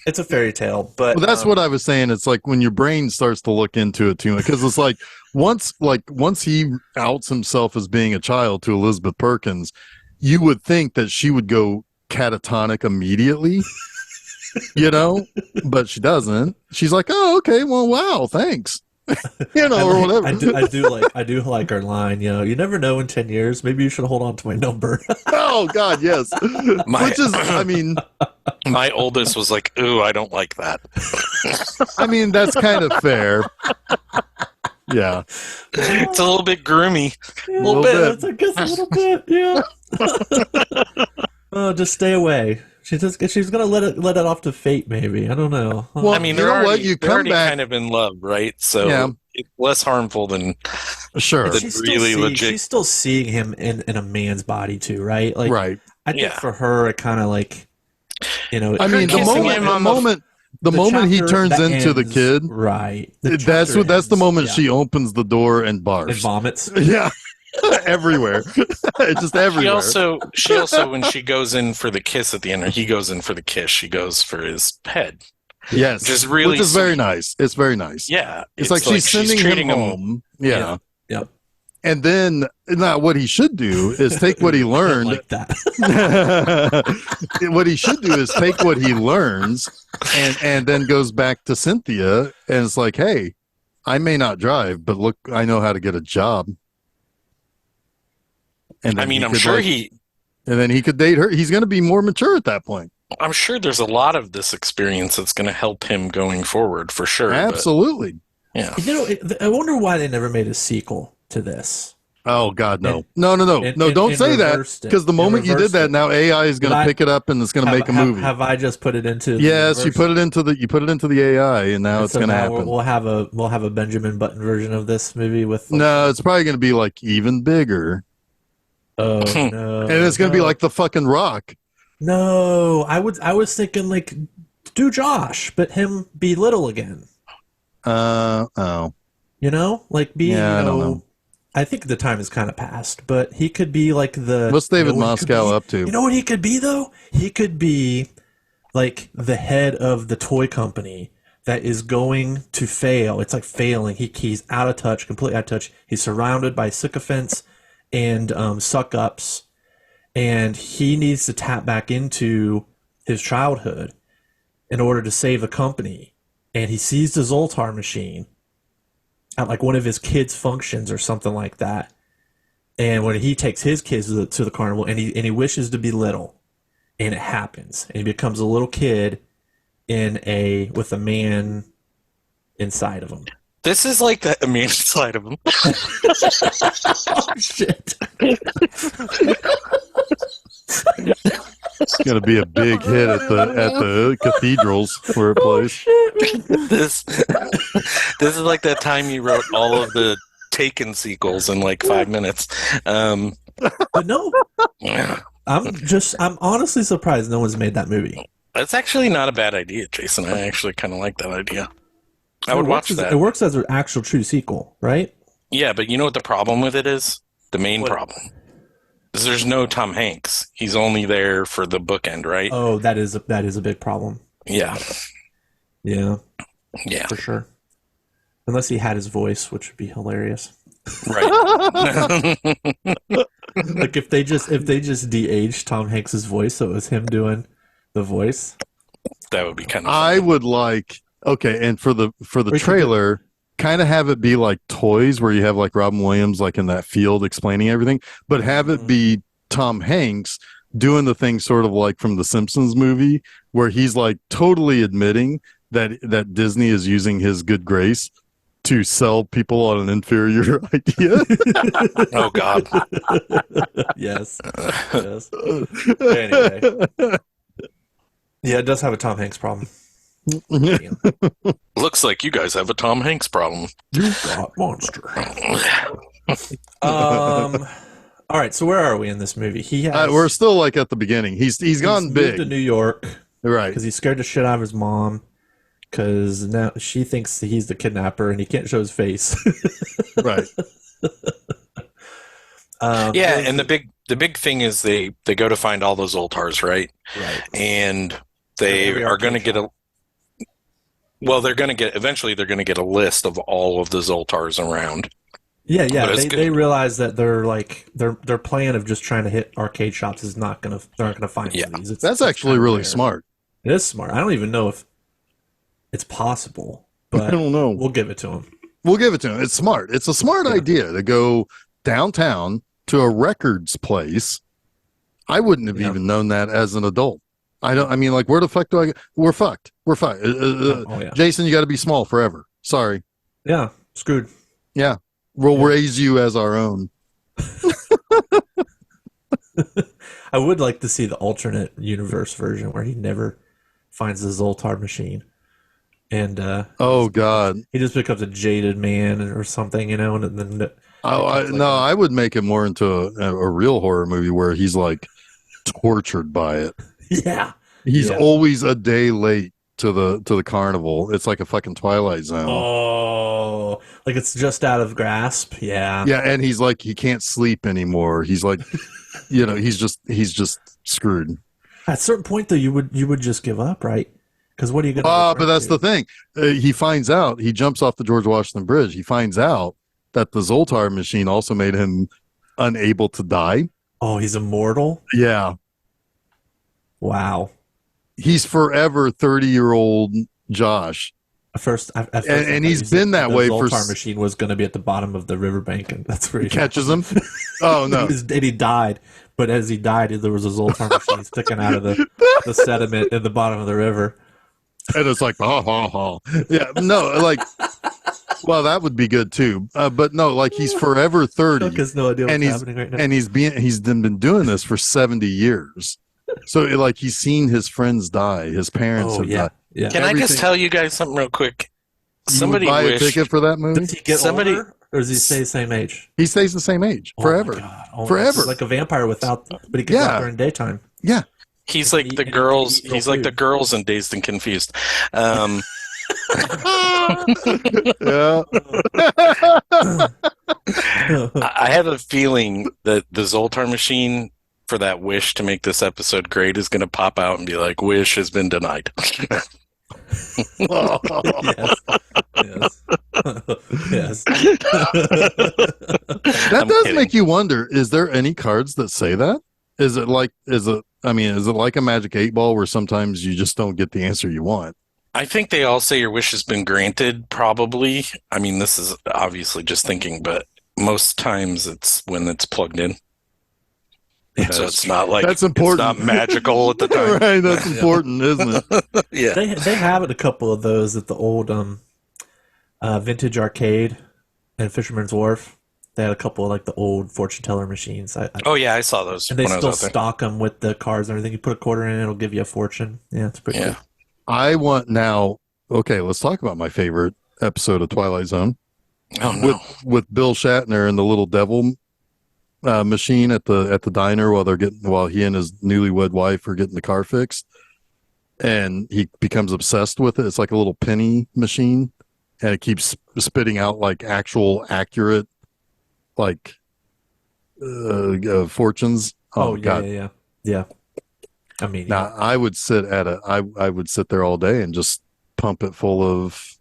It's a fairy tale, but Well, that's what I was saying. It's like when your brain starts to look into it too much, because it's like once he outs himself as being a child to Elizabeth Perkins, you would think that she would go catatonic immediately, but she doesn't. She's like, "Oh, okay, well, wow, thanks," or whatever. I do like our line. You never know in 10 years. Maybe you should hold on to my number. Oh God, yes. Which is, I mean, My oldest was like, "Ooh, I don't like that." that's kind of fair. Yeah. It's a little bit groomy. Yeah, little bit. It's, I guess a little bit. Yeah. Oh, just stay away. She's gonna let it off to fate. Maybe I don't know. Well, I mean, you they're know what? already, You they're come already back. kind of in love, right? So Yeah. it's less harmful than Sure. the- She's really legit- She's still seeing him in a man's body too, right? Like, Right. I think Yeah. for her, it kind of like, I mean, the kissing moment, him the on the- moment, the moment he chapter turns that into the ends- kid, right? that's the moment she opens the door and and barfs. vomits. Yeah. Everywhere. It's just She everywhere. also when she goes in for the kiss at the end, or he goes in for the kiss, she goes for his head. Yes. Which is really very sweet. nice. It's very nice. Yeah, It's like she's sending treating him home. Yeah. Yep. And then, now what he should do is take what he learned. Like that. What he should do is take what he learns and then goes back to Cynthia and it's like, hey, I may not drive, but look, I know how to get a job. And I mean, I'm sure and then he could date her. He's going to be more mature at that point. I'm sure there's a lot of this experience that's going to help him going forward for sure. Absolutely. But, yeah. You know, I wonder why they never made a sequel to this. Oh God, no. No, don't say that, because the moment you did that, now AI is going to pick it up and it's going to make a movie. Have I just put it into? Yes, you put it into the AI, and now it's going to happen. We'll have a Benjamin Button version of this movie with. No, it's probably going to be like even bigger. Oh no! And it's going to be like the fucking Rock. No, I was thinking like do Josh, but him be little again. Oh. You know, like be. Yeah, I don't know. I think the time has kind of passed, but he could be like the. What's David Moscow up to? You know what he could be though? He could be like the head of the toy company that is going to fail. It's like failing. He's out of touch, completely out of touch. He's surrounded by sycophants and suck ups, and he needs to tap back into his childhood in order to save the company. And he sees the Zoltar machine at like one of his kids' functions or something like that. And when he takes his kids to the carnival, and he wishes to be little, and it happens, and he becomes a little kid with a man inside of him. This is like the man inside of him. Oh shit! It's going to be a big hit at the cathedrals where it plays. This is like that time you wrote all of the Taken sequels in like 5 minutes. But no, I'm honestly surprised no one's made that movie. That's actually not a bad idea, Jason. I actually kind of like that idea. I would watch that. It works as an actual true sequel, right? Yeah, but you know what the problem with it is? The main problem is there's no Tom Hanks. He's only there for the bookend, right? Oh, that is a big problem. Yeah. Yeah. Yeah. For sure. Unless he had his voice, which would be hilarious. Right. Like if they just de-aged Tom Hanks's voice, so it was him doing the voice. That would be kind of I would like, okay, and for the trailer, kind of have it be like Toys, where you have like Robin Williams like in that field explaining everything, but have it be Tom Hanks doing the thing sort of like from the Simpsons movie, where he's like totally admitting that Disney is using his good grace to sell people on an inferior idea. Oh God. Yes. Anyway. Yeah, it does have a Tom Hanks problem. Looks like you guys have a Tom Hanks problem. You got monster. All right, so where are we in this movie? We're still like at the beginning. He's gone big to New York, right? Because he's scared the shit out of his mom. Because now she thinks he's the kidnapper and he can't show his face. Right. Yeah, and the big thing is they go to find all those Zoltars, right? Right. And they are going to get eventually they're going to get a list of all of the Zoltars around. Yeah. They realize that their plan of just trying to hit arcade shops is they're not going to find these. That's actually really smart. It is smart. I don't even know if it's possible, but I don't know. We'll give it to him. It's smart. It's a smart idea to go downtown to a records place. I wouldn't have even known that as an adult. Like, where the fuck do I go? We're fucked. Jason, you got to be small forever. Sorry. Yeah. Screwed. Yeah. We'll raise you as our own. I would like to see the alternate universe version where he never finds the Zoltar machine. And oh God, he just becomes a jaded man or something, and then I would make it more into a real horror movie where he's like tortured by it. Yeah, he's always a day late to the carnival. It's like a fucking Twilight Zone. Oh, like it's just out of grasp. Yeah, and he's like he can't sleep anymore. He's like, he's just screwed. At a certain point, though, you would just give up, right? Because what are you going to but that's the thing. He finds out. He jumps off the George Washington Bridge. He finds out that the Zoltar machine also made him unable to die. Oh, he's immortal? Yeah. Wow. He's forever 30-year-old Josh. And he's been that way for. The Zoltar machine was going to be at the bottom of the riverbank, and that's where he catches him. Oh no! And he died. But as he died, there was a Zoltar machine sticking out of the sediment in the bottom of the river. And it's like, yeah, no, like, well, that would be good too. But no, like he's forever 30. Chuck has no idea what's happening right now. And he's been doing this for 70 years. So like he's seen his friends die, his parents have died. Yeah. Can I just tell you guys something real quick? Somebody buy a ticket for that movie? Does he get older, or does he stay the same age? He stays the same age forever. Forever. Like a vampire but he gets out during daytime. Yeah. He's like the girls. He's like the girls in Dazed and Confused. Yeah. I have a feeling that the Zoltar machine for that wish to make this episode great is going to pop out and be like, "Wish has been denied." Yes. That does make you wonder, is there any cards that say that? Is it like a Magic 8-Ball where sometimes you just don't get the answer you want? I think they all say your wish has been granted, probably. I mean, this is obviously just thinking, but most times it's when it's plugged in. So it's not like that's important. It's not magical at the time. Right, that's important, isn't it? Yeah. They have a couple of those at the old vintage arcade and Fisherman's Wharf. They had a couple of like the old fortune teller machines. I saw those. And they still stock them with the cards and everything. You put a quarter in, it'll give you a fortune. Yeah, it's pretty cool. I want now. Okay, let's talk about my favorite episode of Twilight Zone. Oh no! With Bill Shatner and the little devil machine at the diner while he and his newlywed wife are getting the car fixed, and he becomes obsessed with it. It's like a little penny machine, and it keeps spitting out like actual accurate like fortunes. Oh God. Yeah. I mean, now I would sit I would sit there all day and just pump it full of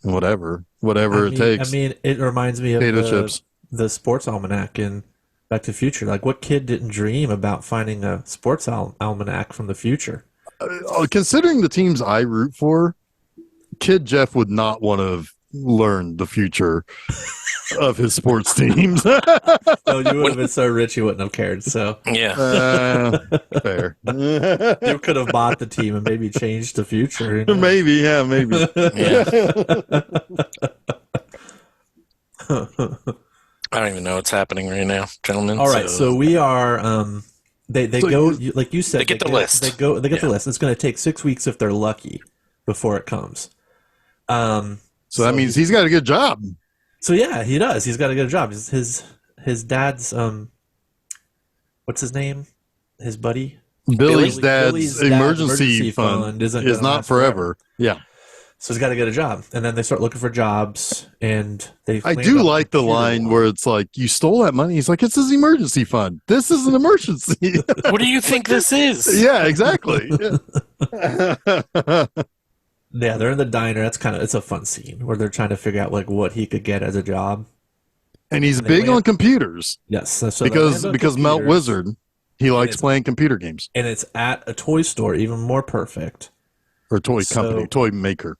whatever it takes. I mean, it reminds me of the sports almanac in Back to the Future. Like, what kid didn't dream about finding a sports almanac from the future? Considering the teams I root for, Kid Jeff would not want to have learned the future of his sports teams. No, you would have been so rich you wouldn't have cared. So fair. You could have bought the team and maybe changed the future. Maybe. I don't even know what's happening right now, gentlemen. All right, so we are. They go like you said. They get the list. They get the list. It's going to take 6 weeks if they're lucky before it comes. So that means he's got a good job. So yeah, he does. He's got a good job. His dad's what's his name? His buddy. Billy's dad's emergency fund is not forever. Yeah. So he's got to get a job, and then they start looking for jobs, and I do like the line where it's like, "You stole that money." He's like, "It's his emergency fund. This is an emergency." What do you think this is? Yeah, exactly. Yeah, they're in the diner. It's a fun scene where they're trying to figure out like what he could get as a job. And he's big on computers. Yes, so because Melt Wizard, he likes playing computer games. And it's at a toy store, even more perfect. Or toy company, toy maker.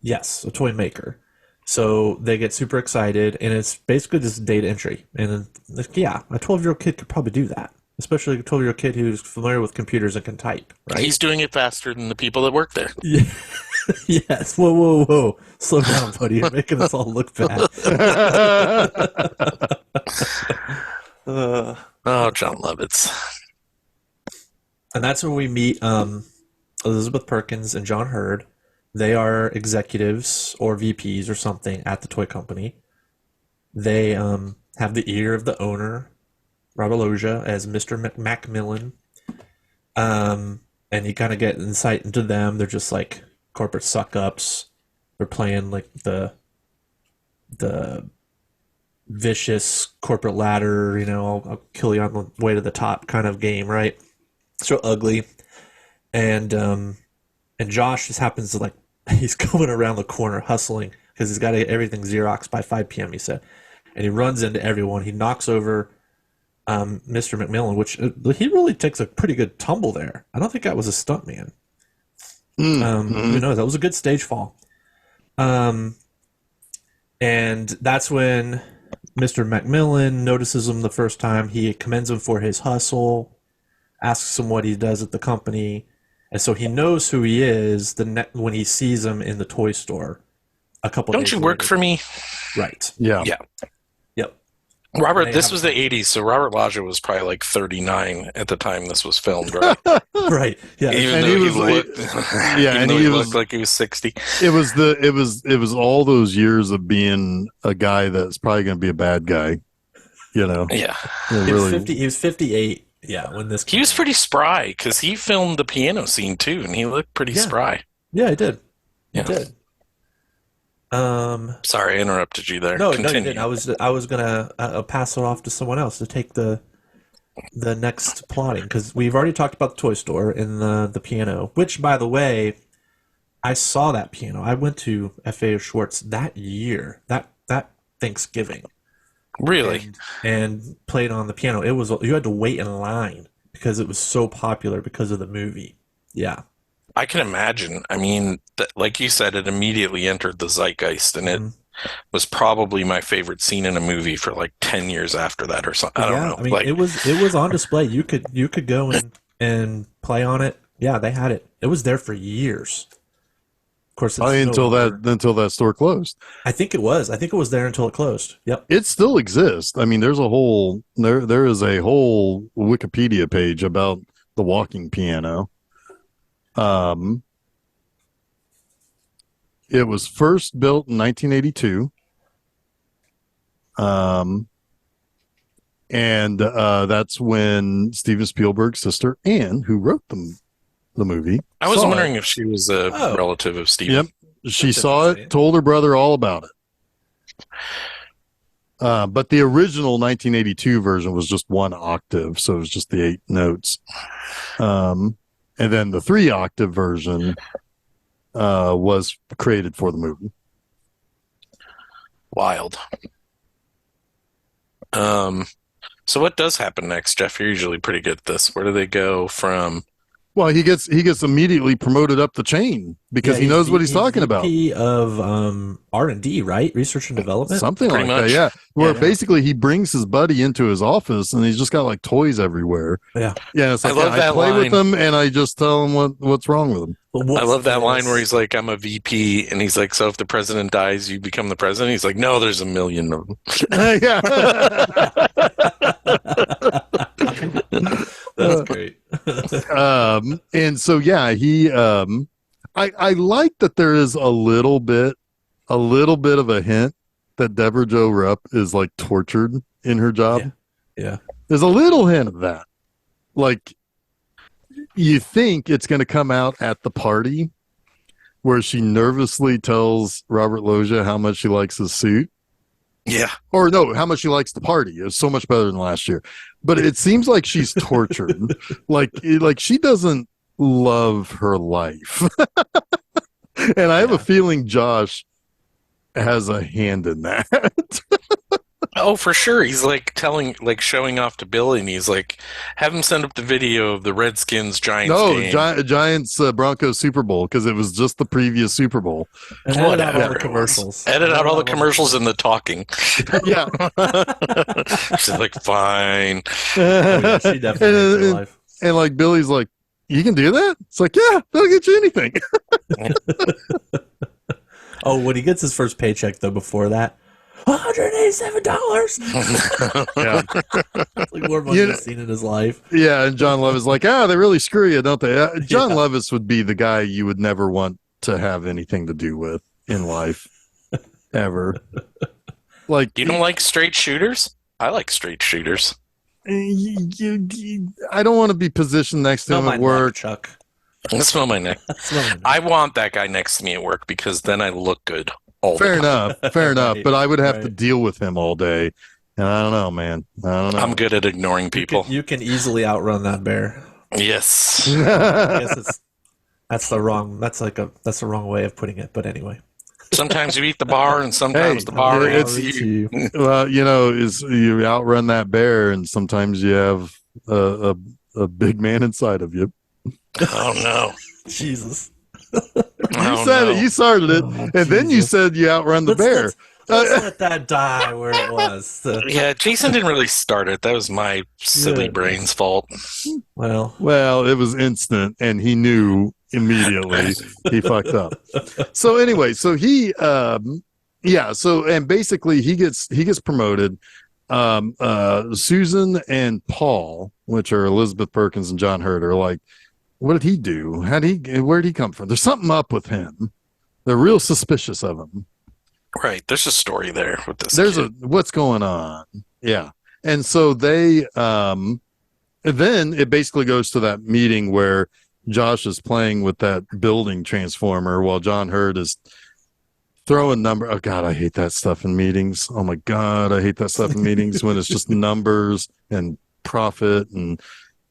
Yes, a toy maker. So they get super excited, and it's basically just data entry. And a 12-year-old kid could probably do that, especially a 12-year-old kid who's familiar with computers and can type. Right? He's doing it faster than the people that work there. Yeah. Yes. Whoa. Slow down, buddy. You're making us all look bad. John Lovitz. And that's where we meet Elizabeth Perkins and John Hurd. They are executives or VPs or something at the toy company. They have the ear of the owner, Rob Aloja, as Mr. Macmillan. And you kind of get insight into them. They're just like corporate suck-ups. They're playing like the vicious corporate ladder, I'll kill you on the way to the top kind of game, right? So ugly. And Josh just happens to he's coming around the corner hustling because he's got everything Xerox by 5 p.m. he said. and he runs into everyone. He knocks over Mr. McMillan, which he really takes a pretty good tumble there. I don't think that was a stuntman. Who knows? That was a good stage fall. And that's when Mr. McMillan notices him the first time. He commends him for his hustle, asks him what he does at the company, and so he knows who he is when he sees him in the toy store a couple Don't days you later. work for me? Right. Yeah. Yeah. Yep. Robert, this was the 80s, so Robert Lodge was probably like 39 at the time this was filmed, right? Right. Yeah. Even And though he he was like- looked, Yeah, even and though he he was- looked like he was 60. It was all those years of being a guy that's probably going to be a bad guy, you know. Yeah. It He was really- 50. He was 58. Yeah, when this. He was pretty spry because he filmed the piano scene too, and he looked pretty Yeah. spry. Yeah, he did. Yeah. He did. Sorry, I interrupted you there. No, Continue. you didn't. I was gonna pass it off to someone else to take the next plotting, because we've already talked about the toy store and the piano. Which, by the way, I saw that piano. I went to FAO Schwartz that year. That Thanksgiving. Really? And played on the piano. It was, you had to wait in line because it was so popular because of the movie. Yeah. I can imagine. I mean, like you said, it immediately entered the zeitgeist, and it was probably my favorite scene in a movie for like 10 years after that or something. I don't know. I mean, like, it was on display. You could go and play on it. Yeah, they had it. It was there for years. Of course, it's until that store closed. I think it was. I think it was there until it closed. Yep. It still exists. I mean, there is a whole Wikipedia page about the walking piano. It was first built in 1982. And that's when Steven Spielberg's sister Anne, who wrote the movie, I was saw wondering it. if she was a relative of Steven. Yep, she That's saw interesting. it, told her brother all about it. But the original 1982 version was just one octave, so it was just the 8 notes. And then the 3 octave version was created for the movie. Wild. So what does happen next, Jeff? You're usually pretty good at this. Where do they go from? Well, he gets immediately promoted up the chain because he knows what he's talking about. VP of R&D, right? Research and Development. Something Pretty like much. that, yeah. Where Yeah. basically he brings his buddy into his office and he's just got like toys everywhere. Yeah. Yeah, it's like I love that play with line. them and I just tell him what's wrong with them. I love that line where he's like, I'm a VP, and he's like, so if the president dies, you become the president? He's like, no, there's a million of them. Yeah. That's great. And so yeah, he I like that there is a little bit of a hint that Deborah Jo Rupp is like tortured in her job. Yeah. There's a little hint of that. Like you think it's going to come out at the party where she nervously tells Robert Loggia how much she likes his suit. Yeah. Or no, how much she likes the party. It's so much better than last year. But it seems like she's tortured. like she doesn't love her life. And I have a feeling Josh has a hand in that. Oh, for sure. He's like showing off to Billy, and he's like, have him send up the video of the Redskins Giants game. Giants Broncos Super Bowl, because it was just the previous Super Bowl. And edit out all the commercials. Edit out all the commercials and the talking. Yeah. She's like, fine. Oh, yeah, she definitely makes her life. And like Billy's like, you can do that? It's like, yeah, they'll get you anything. Oh, when he gets his first paycheck though, before that, $187. Yeah. Like more money he's seen in his life. Yeah, and John Levis like, they really screw you, don't they? John Levis would be the guy you would never want to have anything to do with in life, ever. Like, You don't like straight shooters? I like straight shooters. I don't want to be positioned next to him at work. Chuck. I smell my neck. Smell my neck. I want that guy next to me at work because then I look good all the Fair time. enough, fair enough. Right, But I would have to right. deal with him all day, and I don't know, man. I don't know. I'm good at ignoring people. You can easily outrun that bear. Yes. I guess that's the wrong way of putting it, but anyway. Sometimes you eat the bar, and sometimes Hey, the bar it's eats you. well, is you outrun that bear, and sometimes you have a big man inside of you. Oh no! Jesus. You Oh said it. no! You started it, Oh, and then you Jesus. said you outrun the bear. Let's let that die where it was. Yeah, Jason didn't really start it. That was my silly Yeah. brain's fault. Well, it was instant, and he knew immediately he fucked up. So anyway, so and basically he gets promoted. Susan and Paul, which are Elizabeth Perkins and John Hurt, are like, what did he do? Where did he come from? There's something up with him. They're real suspicious of him. Right, there's a story there with this. What's going on? Yeah, and so they then it basically goes to that meeting where Josh is playing with that building transformer while John Hurt is throwing number. Oh God, I hate that stuff in meetings. Oh my God, I hate that stuff in meetings when it's just numbers and profit and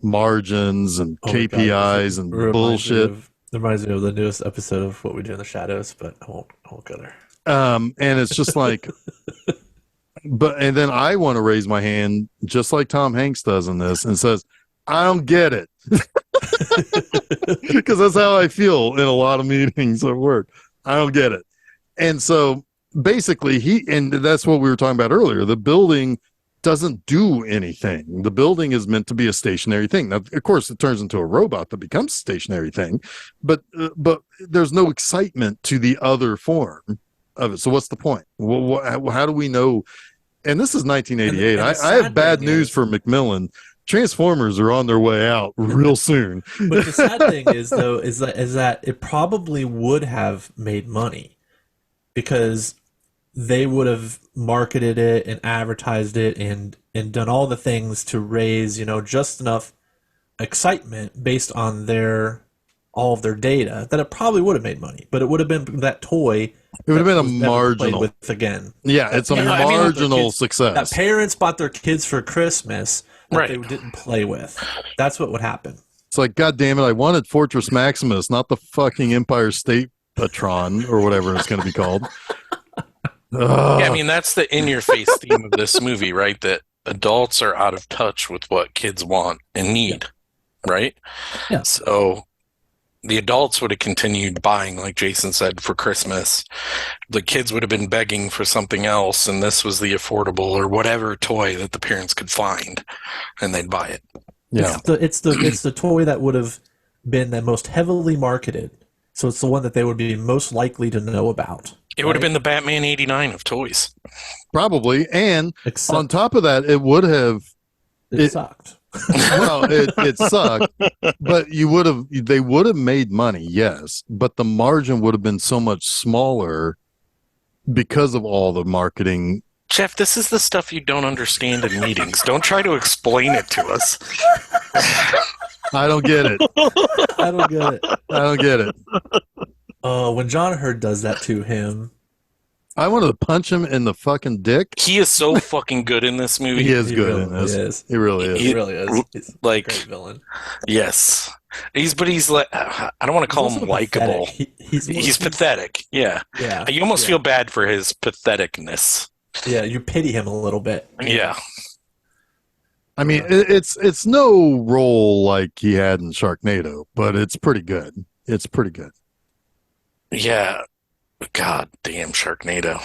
margins and KPIs and bullshit. It reminds me of the newest episode of What We Do in the Shadows, but I won't go there. And it's just like, and then I want to raise my hand just like Tom Hanks does in this and says, I don't get it. Because that's how I feel in a lot of meetings at work. I don't get it. And so basically and that's what we were talking about earlier. The building doesn't do anything. The building is meant to be a stationary thing. Now, of course, it turns into a robot that becomes a stationary thing, but there's no excitement to the other form of it. So what's the point? How do we know? And this is 1988. I have bad news for Macmillan. Transformers are on their way out real soon. But the sad thing is that it probably would have made money because they would have marketed it and advertised it and done all the things to raise, just enough excitement based on all of their data that it probably would have made money. But it would have been that toy. It would have been a marginal with again. Yeah, it's a marginal success. That parents bought their kids for Christmas that they didn't play with. That's what would happen. It's like, God damn it, I wanted Fortress Maximus, not the fucking Empire State Patron or whatever it's going to be called. Yeah, I mean, that's the in-your-face theme of this movie, right? That adults are out of touch with what kids want and need, right? Yeah. So the adults would have continued buying, like Jason said, for Christmas. The kids would have been begging for something else, and this was the affordable or whatever toy that the parents could find, and they'd buy it. Yeah, it's the toy that would have been the most heavily marketed. So it's the one that they would be most likely to know about. It would have been the Batman '89 of toys, probably. And Except on top of that, it would have. It sucked. Well, it sucked, but they would have made money, yes, but the margin would have been so much smaller because of all the marketing. Jeff, this is the stuff you don't understand in meetings. Don't try to explain it to us. I don't get it. I don't get it. I don't get it. When John Hurt does that to him, I wanted to punch him in the fucking dick. He is so fucking good in this movie. He is good in this. He really is. He really is. He's like a great villain. Yes, he's like, I don't want to call him likable. He's pathetic. Yeah. You almost feel bad for his patheticness. Yeah, you pity him a little bit. Yeah. I mean, it's no role like he had in Sharknado, but it's pretty good. It's pretty good. Yeah. God damn Sharknado.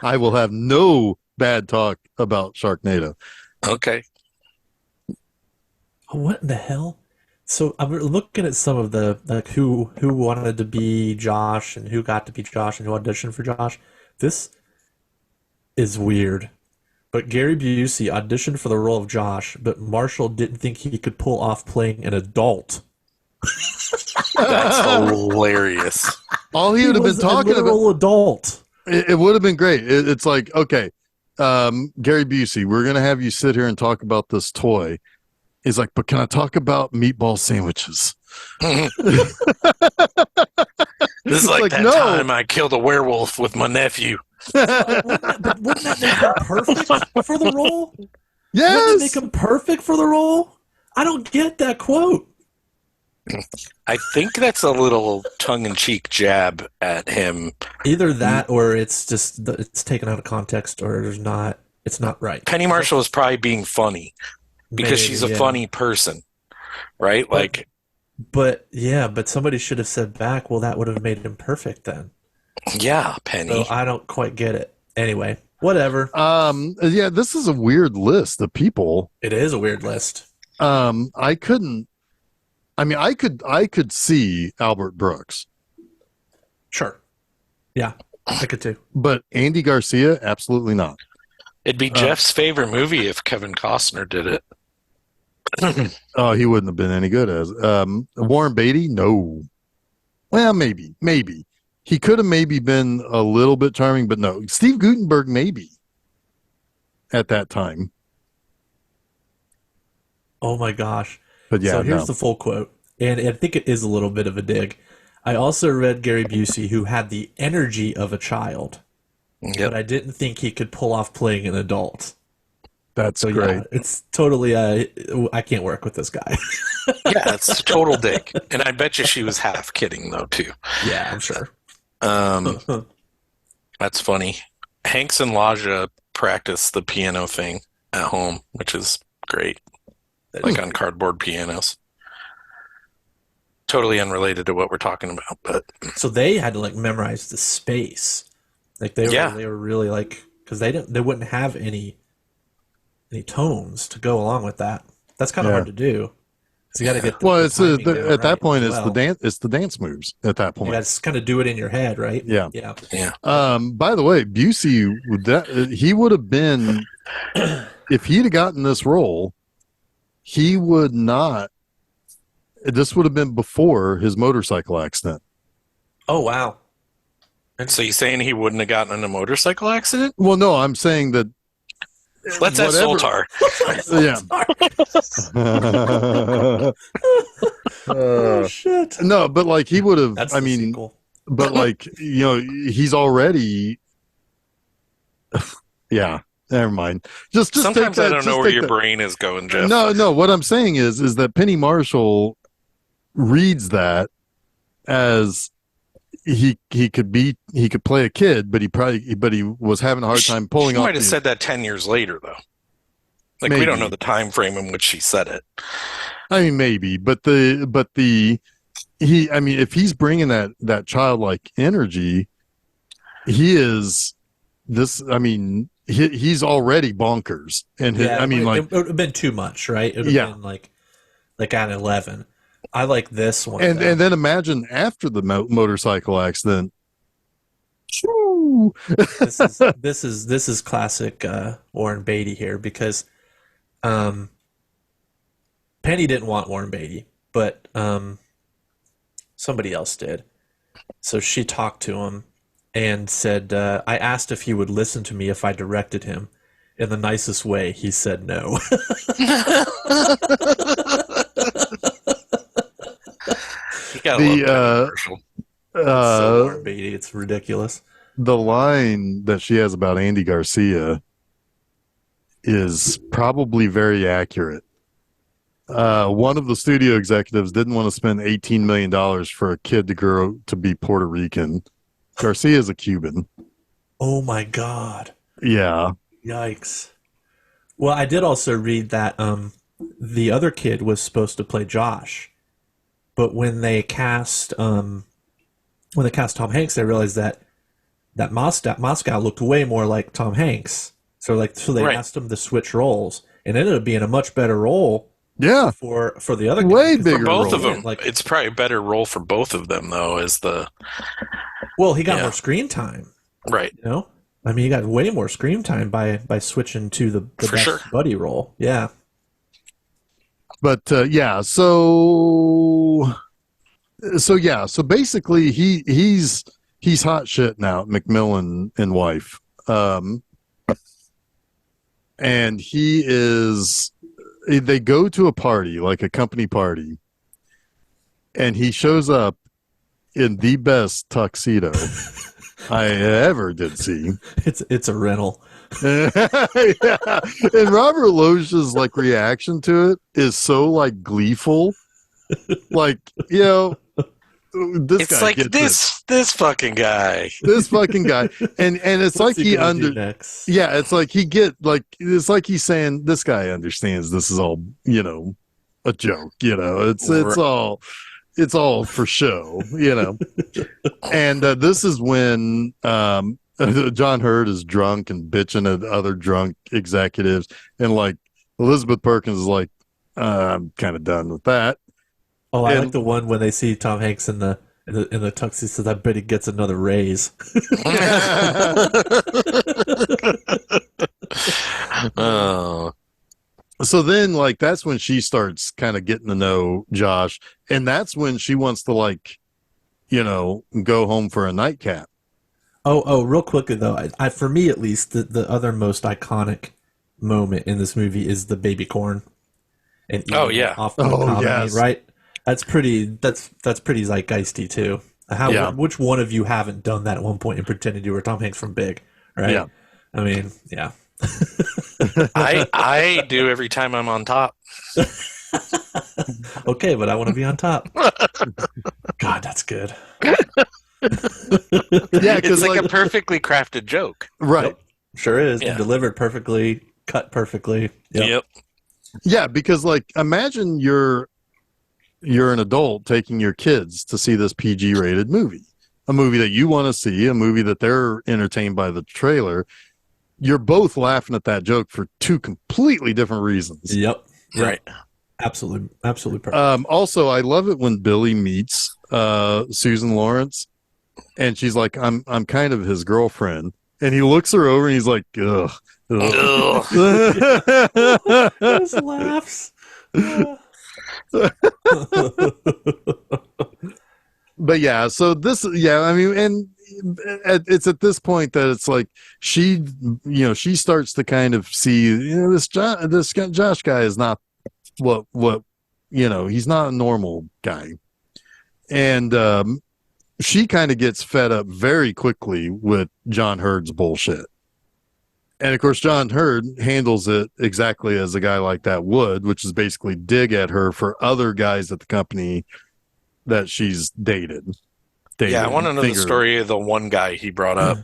I will have no bad talk about Sharknado. Okay. What in the hell? So I'm looking at some of the who wanted to be Josh and who got to be Josh and who auditioned for Josh. This is weird. But Gary Busey auditioned for the role of Josh, but Marshall didn't think he could pull off playing an adult. That's hilarious. All he would have been talking about. Adult. It would have been great. It's like, okay, Gary Busey, we're going to have you sit here and talk about this toy. He's like, but can I talk about meatball sandwiches? This is like that time I killed a werewolf with my nephew. Wouldn't that make him perfect for the role? Yes. Wouldn't that make him perfect for the role? I don't get that quote. I think that's a little tongue-in-cheek jab at him. Either that, or it's just it's taken out of context, or it's not right. Penny Marshall is probably being funny because she's a funny person, right? But somebody should have said back, well, that would have made him perfect then. Yeah, Penny. So I don't quite get it. Anyway, whatever. Yeah, this is a weird list of people. It is a weird list. I could see Albert Brooks. Sure. Yeah, I could too. But Andy Garcia, absolutely not. It'd be Jeff's favorite movie if Kevin Costner did it. Oh, he wouldn't have been any good as Warren Beatty. No. Well, maybe. He could have maybe been a little bit charming, but no. Steve Guttenberg, maybe at that time. Oh my gosh. But yeah, so here's the full quote. And I think it is a little bit of a dig. I also read Gary Busey, who had the energy of a child, but I didn't think he could pull off playing an adult. That's great. Yeah, it's totally, I can't work with this guy. Yeah, it's a total dick. And I bet you she was half kidding, though, too. Yeah, I'm sure. That's funny. Hanks and Laja practice the piano thing at home, which is great. Like on cardboard pianos. Totally unrelated to what we're talking about, but so they had to like memorize the space. Like they were really like, because they wouldn't have any tones to go along with that. That's kind of hard to do. So you got to get at that point it's the dance moves at that point. You got to kind of do it in your head, right? Yeah. By the way, Busey he would have been if he'd have gotten this role, he would not. This would have been before his motorcycle accident. Oh wow! So you're saying he wouldn't have gotten in a motorcycle accident? Well, no, I'm saying that. Let's ask Zoltar. Yeah. Oh shit! No, but like he would have. That's I the mean, sequel. but like he's already. Yeah. Never mind. Just sometimes I don't know where your brain is going, Jeff. No. What I'm saying is that Penny Marshall reads that as he could play a kid, but he was having a hard time pulling off. She might have said that 10 years later, though. Like maybe. We don't know the time frame in which she said it. I mean, maybe, but if he's bringing that childlike energy, he is this. I mean. He's already bonkers, and it would have been too much, right? It would have been like at 11. I like this one, and then imagine after the motorcycle accident. This is classic Warren Beatty here because Penny didn't want Warren Beatty, but somebody else did. So she talked to him. And said, I asked if he would listen to me if I directed him. In the nicest way, he said no. It's ridiculous. The line that she has about Andy Garcia is probably very accurate. One of the studio executives didn't want to spend $18 million for a kid to grow to be Puerto Rican. Garcia is a Cuban. Oh my God. Yeah. Yikes. Well, I did also read that the other kid was supposed to play Josh, but when they cast Tom Hanks, they realized that Moscow looked way more like Tom Hanks. So they asked him to switch roles, and it ended up being a much better role. Yeah, for the other way bigger for both role. of them. Like it's probably a better role for both of them, though. Well, he got more screen time, right? You know, I mean, he got way more screen time by switching to the best buddy role. Yeah, but so basically he's hot shit now, McMillan and wife, and he is. They go to a party, like a company party, and he shows up in the best tuxedo I ever did see. It's a rental. Yeah. And Robert Loggia's like reaction to it is so like gleeful Like, you know, this It's guy like gets this fucking guy. this fucking guy, and it's What's like he gonna do next? yeah, it's like it's like he's saying this guy understands this is all, you know, a joke, you know, it's all for show, you know. And this is when John Hurd is drunk and bitching at other drunk executives, and like Elizabeth Perkins is like, I'm kind of done with that. Oh, I like And the one when they see Tom Hanks in the tux. He says, "I bet he gets another raise." Oh, so then like that's when she starts kind of getting to know Josh, and that's when she wants to, like, you know, go home for a nightcap. Oh, real quickly though, I for me at least, the other most iconic moment in this movie is the baby corn and oh eating it yeah. off the Oh, economy, yes. right? That's pretty. That's pretty zeitgeisty too. Yeah. Which one of you haven't done that at one point and pretended you were Tom Hanks from Big, right? Yeah. I mean, yeah. I do every time I'm on top. Okay, but I want to be on top. God, that's good. Yeah, It's because like like a perfectly crafted joke. right. Yep, sure is. Yeah. And delivered perfectly, cut perfectly. Yep. Yeah, because like imagine you're an adult taking your kids to see this PG rated movie, a movie that you want to see, a movie that they're entertained by the trailer. You're both laughing at that joke for two completely different reasons. Yep. Right. Absolutely perfect. Also, I love it when Billy meets Susan Lawrence, and she's like, I'm kind of his girlfriend," and he looks her over and he's like, ugh. Ugh. Those laughs. But yeah, so this, yeah, I mean, and it's at this point that it's like she, you know, she starts to kind of see, you know, this Josh guy is not what, you know, he's not a normal guy. And she kind of gets fed up very quickly with John Hurd's bullshit. And of course, John Hurd handles it exactly as a guy like that would, which is basically dig at her for other guys at the company that she's dated. Yeah, I want to know the story of the one guy he brought up.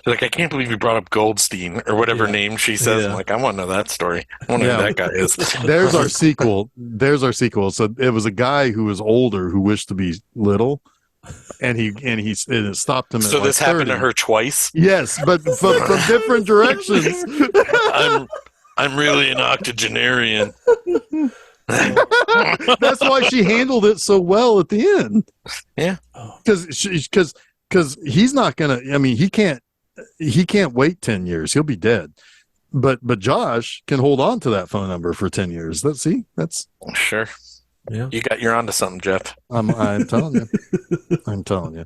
Like, I can't believe you brought up Goldstein or whatever name she says. Yeah. I'm like, I want to know that story. I want to know who that guy is. There's our sequel. So it was a guy who was older who wished to be little, and it stopped him. So at this like 30. happened to her twice. Yes, but from different directions. I'm really an octogenarian. That's why she handled it so well at the end. Yeah, because he's not gonna. I mean, he can't wait 10 years. He'll be dead. But Josh can hold on to that phone number for 10 years. That's sure. Yeah. You're onto something, Jeff. I'm telling you. I'm telling you.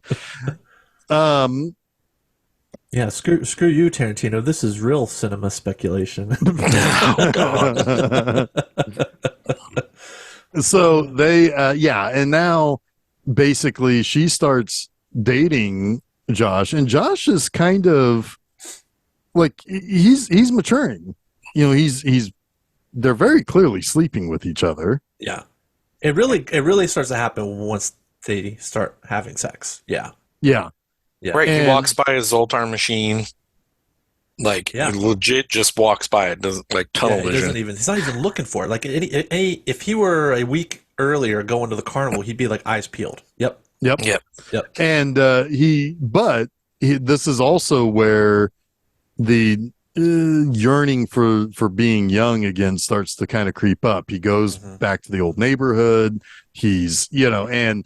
Yeah, screw you, Tarantino. This is real cinema speculation. Oh, God. So they and now basically she starts dating Josh, and Josh is kind of like he's maturing. You know, they're very clearly sleeping with each other. Yeah. It really starts to happen once they start having sex. Yeah. Yeah. Yeah. Right, he And- walks by a Zoltar machine. Like, Yeah. he legit just walks by it. Doesn't, like, tunnel He vision. he's not even looking for it. Like if he were a week earlier going to the carnival, he'd be like eyes peeled. Yep. Yep. Yep. And this is also where the yearning for being young again starts to kind of creep up. He goes back to the old neighborhood. He's, you know, and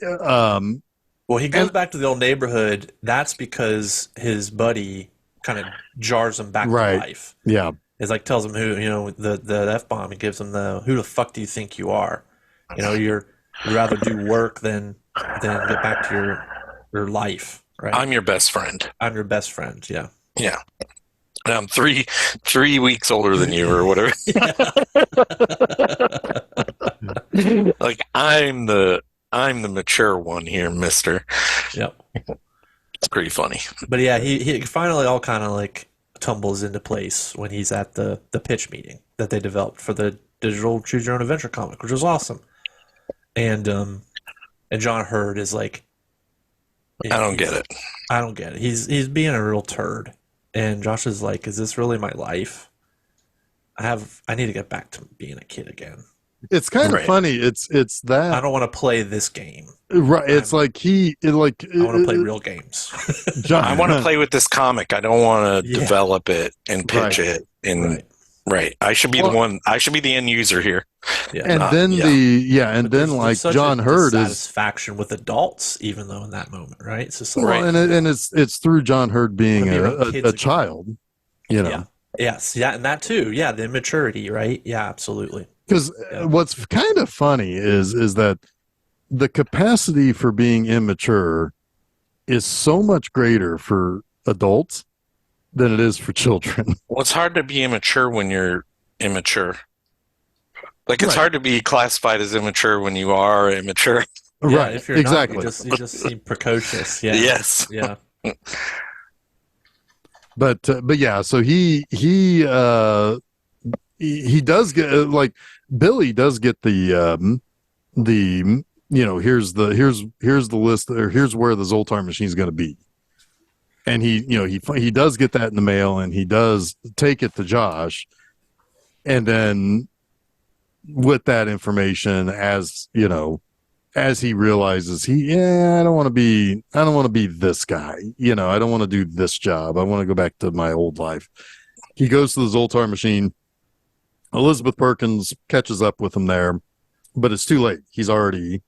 Well, he goes back to the old neighborhood. That's because his buddy kind of jars him back to life. yeah. It's like tells him who, you know, the F-bomb. He gives him who the fuck do you think you are? You know, you'd rather do work than get back to your life, right? I'm your best friend. I'm your best friend, yeah. Yeah. And I'm three weeks older than you or whatever. Like, I'm the mature one here, mister. Yep. It's pretty funny. But yeah, he finally all kind of like tumbles into place when he's at the pitch meeting that they developed for the digital choose your own adventure comic, which was awesome. And John Hurd is like, I don't get it. I don't get it. He's being a real turd, and Josh is like, is this really my life? I need to get back to being a kid again. It's kind of funny. It's that I don't want to play this game. Right. It's I want to play real games. John, I want to play with this comic. I don't want to Yeah. develop it and pitch Right. it. And Right. I should be the one. I should be the end user here. Yeah. and then yeah. There's such John a Hurd is dissatisfaction with adults, even though in that moment, right? It's just like, well, and it's through John Hurd being Wanna be around kids a again. child, you know. Yeah. Yes, yeah, and that too. Yeah, the immaturity, right? Yeah, absolutely. Because Yeah. what's kind of funny is that the capacity for being immature is so much greater for adults than it is for children. Well, it's hard to be immature when you're immature. Like, it's Right. hard to be classified as immature when you are immature. Yeah, Right. if you're Exactly. not, you just seem precocious. Yeah. Yes. Yeah. But yeah, so he does get like Billy does get the here's the list, or here's where the Zoltar machine is going to be, and he does get that in the mail, and he does take it to Josh, and then with that information, as he realizes I don't want to be this guy, I don't want to do this job, I want to go back to my old life. He goes to the Zoltar machine. Elizabeth Perkins catches up with him there, but it's too late. He's already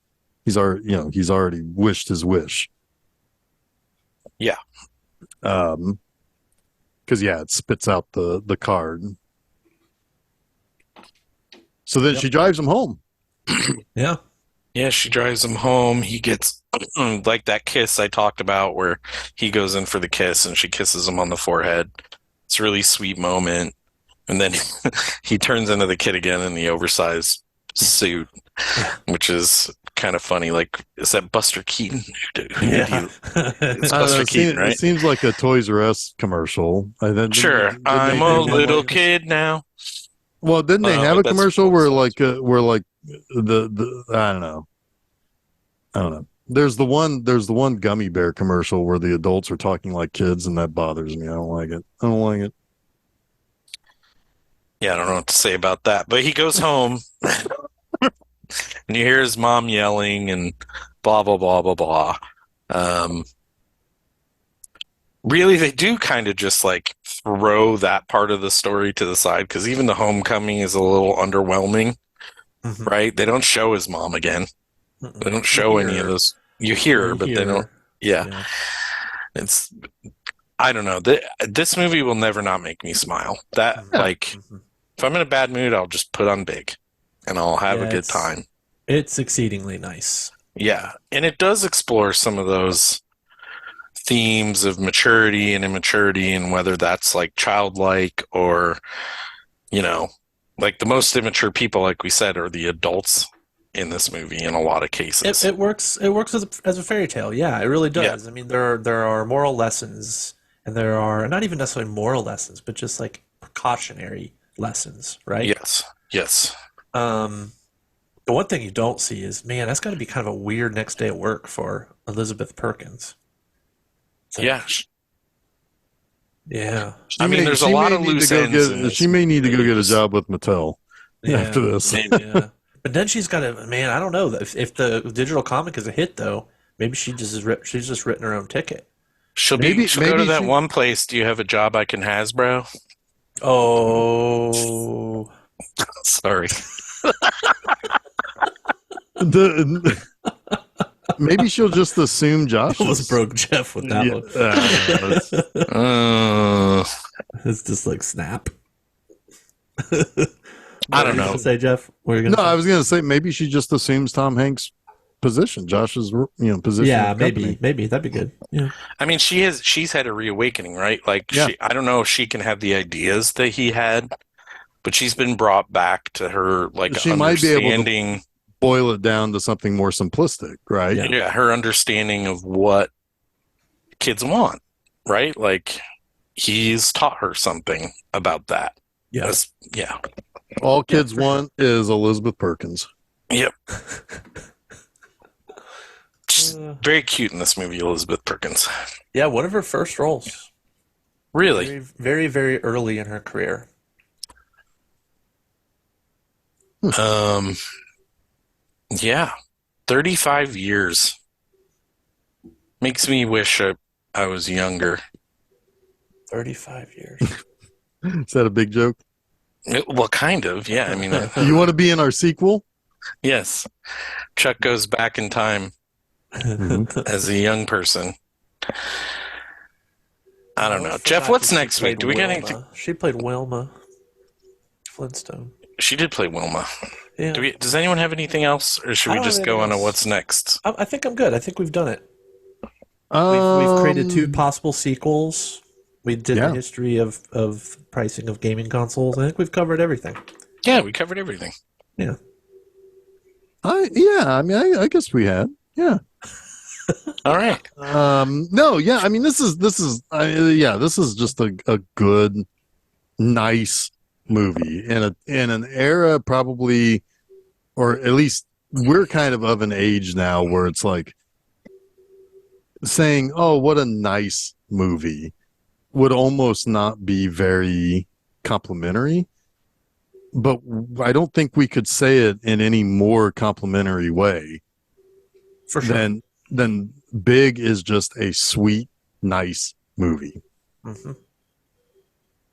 wished his wish. Yeah. Because it spits out the card. So then she drives him home. Yeah. Yeah, she drives him home. He gets like that kiss I talked about where he goes in for the kiss and she kisses him on the forehead. It's a really sweet moment. And then he turns into the kid again in the oversized suit, which is kind of funny. Like, is that Buster Keaton? Yeah. It's I don't know, Buster Keaton, right? It seems like a Toys R Us commercial. Sure. I'm a little kid now. Well, didn't they have a that's- commercial where the I don't know. There's the one gummy bear commercial where the adults are talking like kids, and that bothers me. I don't like it. Yeah, I don't know what to say about that. But he goes home and you hear his mom yelling and blah, blah, blah, blah, blah. Really, they do kind of just like throw that part of the story to the side, because even the homecoming is a little underwhelming, Mhm. right? They don't show his mom again. They don't show any of those. You hear her, but they don't. Yeah. Yeah. It's, I don't know. This movie will never not make me smile. That, Yeah. like, Mhm. if I'm in a bad mood, I'll just put on Big and I'll have Yeah, a good it's- time. It's exceedingly nice. Yeah. And it does explore some of those themes of maturity and immaturity, and whether that's like childlike or, like the most immature people, like we said, are the adults in this movie in a lot of cases. It works as a fairy tale. Yeah, it really does. I mean, there are moral lessons, and there are not even necessarily moral lessons, but just like precautionary lessons, right? Yes. The one thing you don't see is, man, that's got to be kind of a weird next day at work for Elizabeth Perkins. It's like, Yeah. yeah, I mean, there's a lot of loose ends in this She may need to go get a movie. job with Mattel yeah. after this. Yeah. But then she's got to, man, I don't know. If the digital comic is a hit, though, maybe she's just written her own ticket. She'll go Maybe to that she- one place. Do you have a job I can Hasbro? Oh, Sorry. Maybe she'll just assume Josh almost is- broke Jeff with that Yeah, one. It's just like snap. I don't know. Say, Jeff, what are you No, gonna I was going to say maybe she just assumes Tom Hanks' position, Josh's position. yeah, in the company. maybe that'd be good. Yeah, I mean, she's had a reawakening, right? Like, Yeah. I don't know if she can have the ideas that he had, but she's been brought back to her, like, She might be able to- understanding. Boil it down to something more simplistic, right? Yeah. Yeah, her understanding of what kids want, right? Like, he's taught her something about that. yeah. Yeah. All kids want is Elizabeth Perkins. Yep. She's very cute in this movie, Elizabeth Perkins. Yeah, one of her first roles. Really? Very, very, very early in her career. Yeah. 35 years. Makes me wish I was younger. 35 years. Is that a big joke? Well, kind of, yeah. I mean, You want to be in our sequel? yes. Chuck goes back in time as a young person. I don't know. Jeff, what's next week? Do we get anything? She played Wilma Flintstone. She did play Wilma. Yeah. Does anyone have anything else, or should we just go on to what's next? I think I'm good. I think we've done it. We've created 2 possible sequels. We did the history of pricing of gaming consoles. I think we've covered everything. Yeah, we covered everything. Yeah. I guess we had. Yeah. All right. No, yeah. I mean, this is just a good, nice movie in an era probably, or at least we're kind of an age now where it's like saying, "Oh, what a nice movie," would almost not be very complimentary. But I don't think we could say it in any more complimentary way. For sure. Then Big is just a sweet, nice movie. Mm-hmm.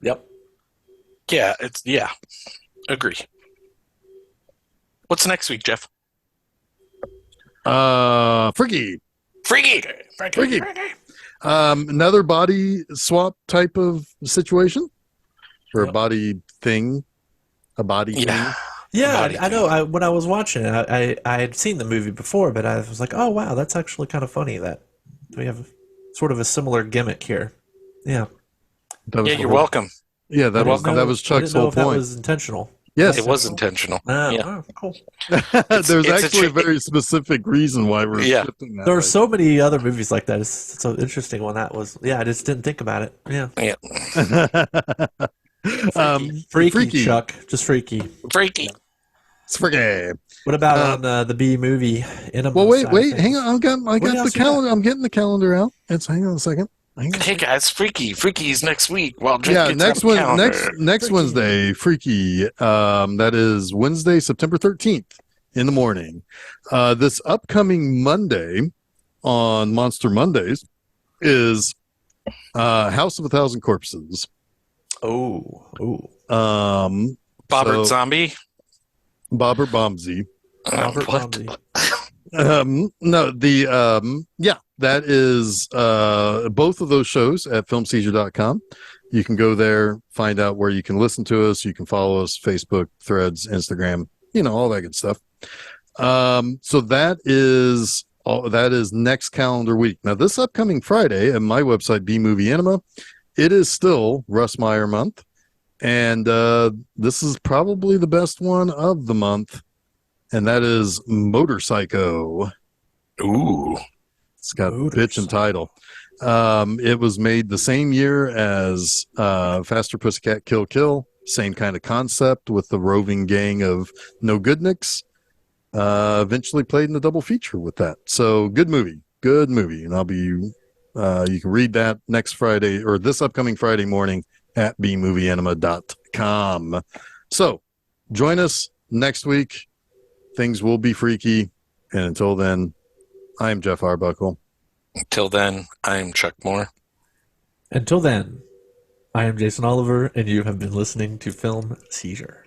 Yep. Yeah, agree. What's next week, Jeff? Freaky. Freaky. Another body swap type of situation, or a body thing, thing. Yeah, I know. When I was watching it, I had seen the movie before, but I was like, oh, wow, that's actually kind of funny that we have sort of a similar gimmick here. Yeah. You're welcome. Yeah, that was Chuck's whole point. That was intentional. Yes, it was intentional. Oh, cool. There's actually a very specific reason why we're shifting that. There are so many other movies like that. It's so interesting when that was. Yeah, I just didn't think about it. Yeah. Freaky, Chuck. Just freaky. Freaky. It's freaky. What about on the B movie? Well, wait. Hang on. I got the calendar. I'm getting the calendar out. Hang on a second. Hey guys, Freaky's next week. Well, next Wednesday, Freaky. That is Wednesday, September 13th in the morning. This upcoming Monday on Monster Mondays is House of a Thousand Corpses. Oh. Bobbert Zombie. Bobbert Bombsy. That is both of those shows at filmseizure.com. You can go there, find out where you can listen to us. You can follow us, Facebook, Threads, Instagram, all that good stuff. So that is next calendar week. Now, this upcoming Friday at my website, B Movie Enema, it is still Russ Meyer month. And this is probably the best one of the month. And that is Motorpsycho. Ooh. It's got pitch and title. It was made the same year as Faster Pussycat Kill Kill. Same kind of concept with the roving gang of no goodniks. Eventually played in a double feature with that. So good movie. And I'll be, you can read that next Friday or this upcoming Friday morning at bmovieenema.com. So join us next week. Things will be freaky. And until then, I'm Jeff Arbuckle. Until then, I'm Chuck Moore. Until then, I am Jason Oliver, and you have been listening to Film Seizure.